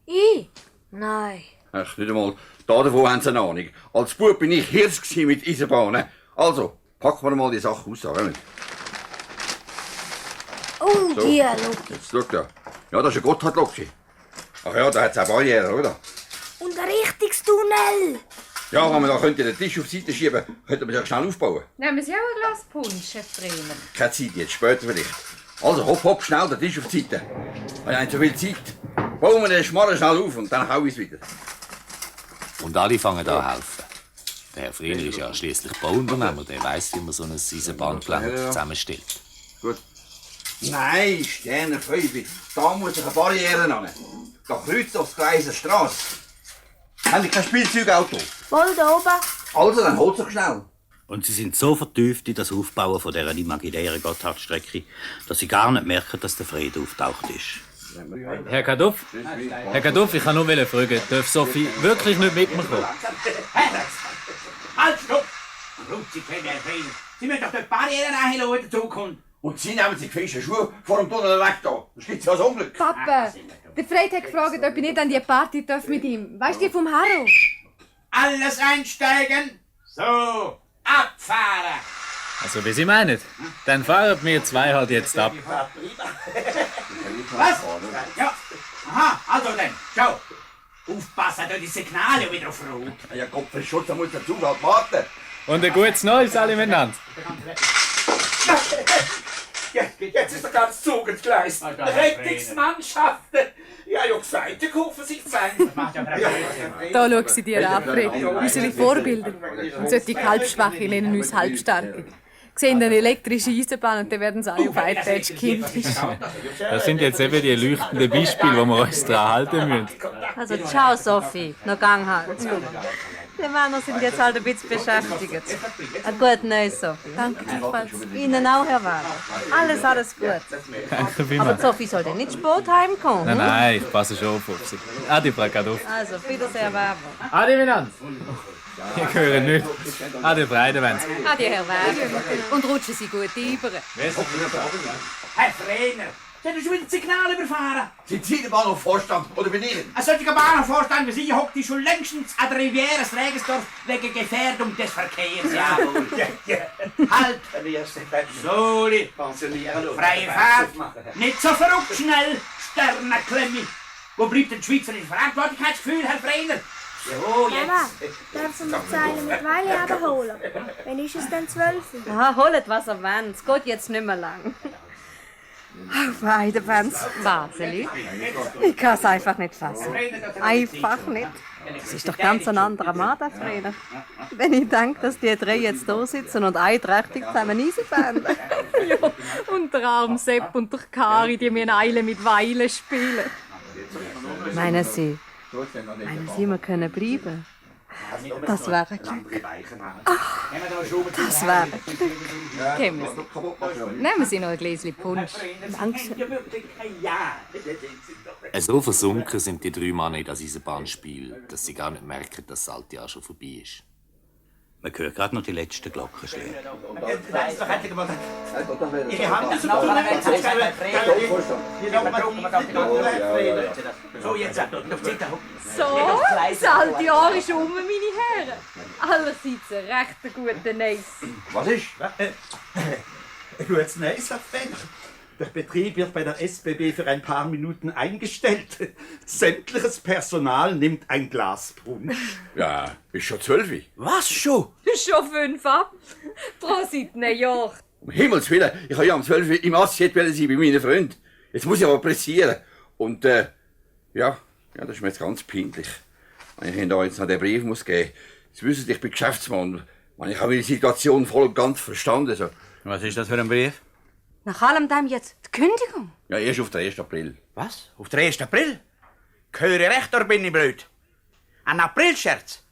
Ich? Nein. Ach, nicht einmal davon haben Sie eine Ahnung. Als Bub bin ich Hirsch mit Eisenbahnen. Also, packen wir mal die Sache aus, oder nicht? Oh, So. die Loki. Jetzt schau da. Ja, das ist ein Gotthardlokchi. Ach ja, da hat es auch Barrieren, oder? Und ein richtiges Tunnel. Ja, wenn wir da könnte den Tisch auf die Seite schieben, könnte man sich schnell aufbauen. Nehmen Sie auch ein Glas Punsch, Herr Frener? Keine Zeit jetzt, später vielleicht. Also, hopp, hopp, schnell den Tisch auf die Seite. Wir haben nicht so viel Zeit. Bauen wir den Schmarrn schnell auf und dann hau ich es wieder. Und alle fangen an zu helfen. Der Herr Frener ist ja schliesslich Bauunternehmer, der weiss, wie man so ein Eisenbahngelände zusammenstellt. Gut. Nein, Sterne, Feubi. Da muss ich eine Barriere ran. Da kreuzt aufs Gleis eine Strasse. Haben Sie kein Spielzeugauto? Voll da oben. Also, dann holt sich schnell. Und sie sind so vertieft in das Aufbauen von dieser imaginären Gotthardstrecke, dass sie gar nicht merken, dass der Frieden auftaucht ist. Herr Kaduff, ich kann nur fragen, darf Sophie wirklich nicht mit mir kommen? Halt, stopp! Grüezi, Herr Frener. Sie müssen doch dort Barrieren einlassen, die dazukommt. Und Sie nehmen sich frische Schuhe vor dem Tunnel weg da. Das gibt's ja als Unglück. Papa, der Fred hat gefragt, ob ich nicht an die Party darf mit ihm. Weißt du, die vom Harro? Alles einsteigen. So, abfahren. Also, wie Sie meinen. Dann fahren wir zwei halt jetzt ab. Was? Ja. Aha, also dann, schau. Aufpassen, da die Signale wieder auf Rot. Ja, Kopfschutz, da muss der Zug halt warten. Und ein gutes Neues alle miteinander. Jetzt ist der ganze Zug ins Gleis. Rettungsmannschaften. Ja, ja, gesagt, die kaufen sich Fänge. Da schau sie dir an, Fred. Unsere Vorbilder. Und solche Halbschwache nennen uns Halbstarke. Sehen eine elektrische Eisenbahn und dann werden sie alle auf Eidätsch kindisch. Das sind jetzt eben die leuchtenden Beispiele, wo wir uns daran halten müssen. Also, ciao, Sophie. Noch Gang halt. Die Männer sind jetzt halt ein bisschen beschäftigt. Ein gutes Neues, Sophie. Danke, gleichfalls. Ihnen auch, Herr Wahler. Alles gut. Danke Aber vielmals. Sophie soll denn nicht spät heimkommen? Nein, ich passe schon auf sie. Adi, Frau Kaduff. Also, Wiedersehen, Herr Weber. Adi miteinander. Ich höre nicht. Adi, Freidenwenz. Adi, Herr Weber. Und rutschen Sie gut über. Herr Frener, Sie haben schon wieder das Signal überfahren. Sind Sie der Bahnhofvorstand oder bin ich? Ein solcher Bahnhofvorstand wie Sie hockt schon längstens an der Riviera Regensdorf wegen Gefährdung des Verkehrs. Jawohl. Halt! Soli! Freie Fahrt! Nicht so verrückt schnell, Sternenklemmi! Wo bleibt denn das schweizerische Verantwortlichkeitsgefühl, Herr Frener? So, Mama, jetzt! darfst du mir die Zeile mit Weile abholen? Wann ist es denn 12 Uhr? Aha, holt, was ihr wollt. Es geht jetzt nicht mehr lang. Auf Weidebands. Baseli. Ich kann es einfach nicht fassen. Einfach nicht. Es ist doch ganz ein anderer Mann, der Frener. Wenn ich denke, dass die drei jetzt da sitzen und einträchtig zusammen Eisenbahn. Ja, und der arme Sepp und der Kari, die mir Eile mit Weile spielen. Meinen Sie, wir können bleiben? Das wäre ein Glück. Ach, das wäre ein Glück. Kommen Sie. Nehmen Sie noch ein Gläschen Punsch. Danke. So versunken sind die drei Männer in das Eisenbahnspiel, dass sie gar nicht merken, dass das alte Jahr schon vorbei ist. Man hört gerade noch die letzten Glockenschläge. Ihre Hand ist so, jetzt auf die Seite. So, das alte Jahr ist um, meine Herren. Allerseits ein recht guter Neis. Was ist? Ein gutes Neues, Herr Frener. Der Betrieb wird bei der SBB für ein paar Minuten eingestellt. Sämtliches Personal nimmt ein Glas Punsch. Ja, ist schon 12 Uhr. Was schon? Schon 5 ab. Prosit, Joch. Um Himmels Willen, ich habe ja um 12 Uhr im Assiet sein bei meinen Freunden. Jetzt muss ich aber pressieren. Und, ja, das ist mir jetzt ganz peinlich. Wenn ich Ihnen da jetzt noch den Brief muss geben muss. Sie wissen, ich bin Geschäftsmann. Ich habe die Situation voll und ganz verstanden. So. Was ist das für ein Brief? Nach allem dem jetzt die Kündigung? Ja, erst auf den 1. April. Was? Auf den 1. April? Höre ich recht oder bin ich blöd? Ein Aprilscherz?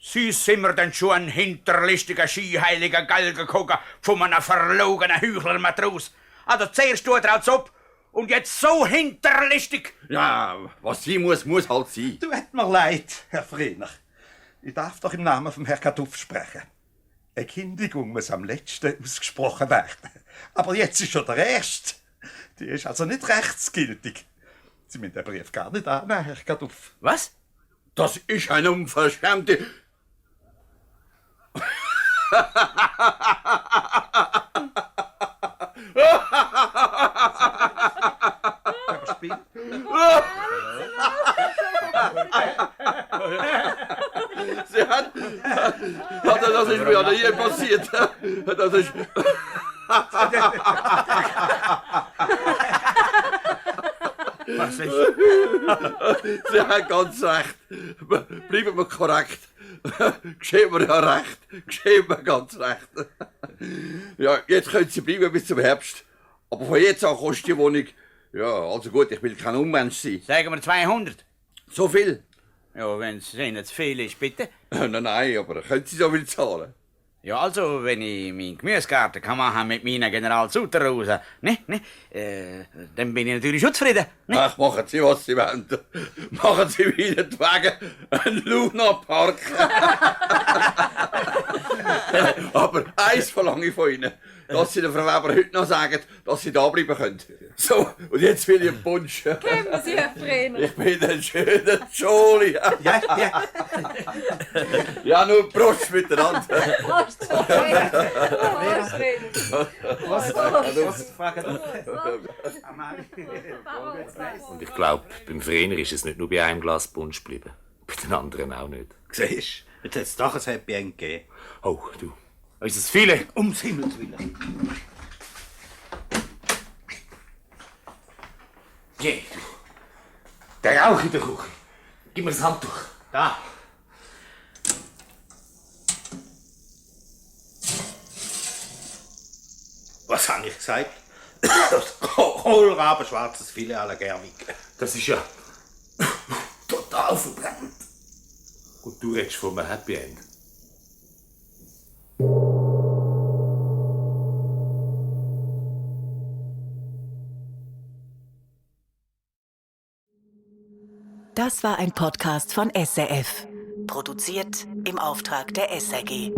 Sie sind mir denn schon ein hinterlistiger, skiheiliger Galgengucker von einem verlogenen Heuchler-Matros. Also zuerst tut er als ob und jetzt so hinterlistig. Ja, was sein muss, muss halt sein. Du, hat mir leid, Herr Frehner. Ich darf doch im Namen vom Herrn Kaduff sprechen. Eine Kündigung muss am letzten ausgesprochen werden. Aber jetzt ist schon der erste. Die ist also nicht rechtsgültig. Sie müssen den Brief gar nicht annehmen, Herr Kaduff. Was? Das ist eine unverschämte... Sie hat... Das ist mir ja noch nie passiert. Das ist... Was ist? Sie hat ganz recht. Bleiben wir korrekt. Geschehen mir ja recht. Geschehen mir ganz recht. Ja, jetzt können Sie bleiben bis zum Herbst. Aber von jetzt an kostet die Wohnung... Ja, also gut, ich will kein Unmensch sein. Sagen wir 200. So viel? Ja, wenn es Ihnen zu viel ist, bitte. Nein, aber können Sie so viel zahlen? Ja, also, wenn ich meinen Gemüsegarten kann machen mit meinen General-Sutter-Rosen, ne, dann bin ich natürlich schon zufrieden. Ne? Ach, machen Sie, was Sie wollen. Machen Sie meinetwegen einen Luna-Park. Aber eins verlange ich von Ihnen, dass Sie der Frau Weber heute noch sagen, dass Sie da bleiben können. So, und jetzt will ich einen Punsch. Kennen Sie, Herr Frehner? Ich bin ein schöner Joli. Ja. Ja, nur Prost miteinander. Prost, Und ich glaube, beim Frehner ist es nicht nur bei einem Glas Punsch geblieben. Bei den anderen auch nicht. Siehst du, jetzt hat es doch ein Happy End gegeben. Oh, du. Ist es viele? Ums Himmels Willen. Je, du. Der Rauch in der Küche. Gib mir das Handtuch. Da. Was habe ich gesagt? Kohlraben, schwarzes Filet à la Gerwig. Das ist ja total verbrannt. Und du redest von einem Happy End. Das war ein Podcast von SRF. Produziert im Auftrag der SRG.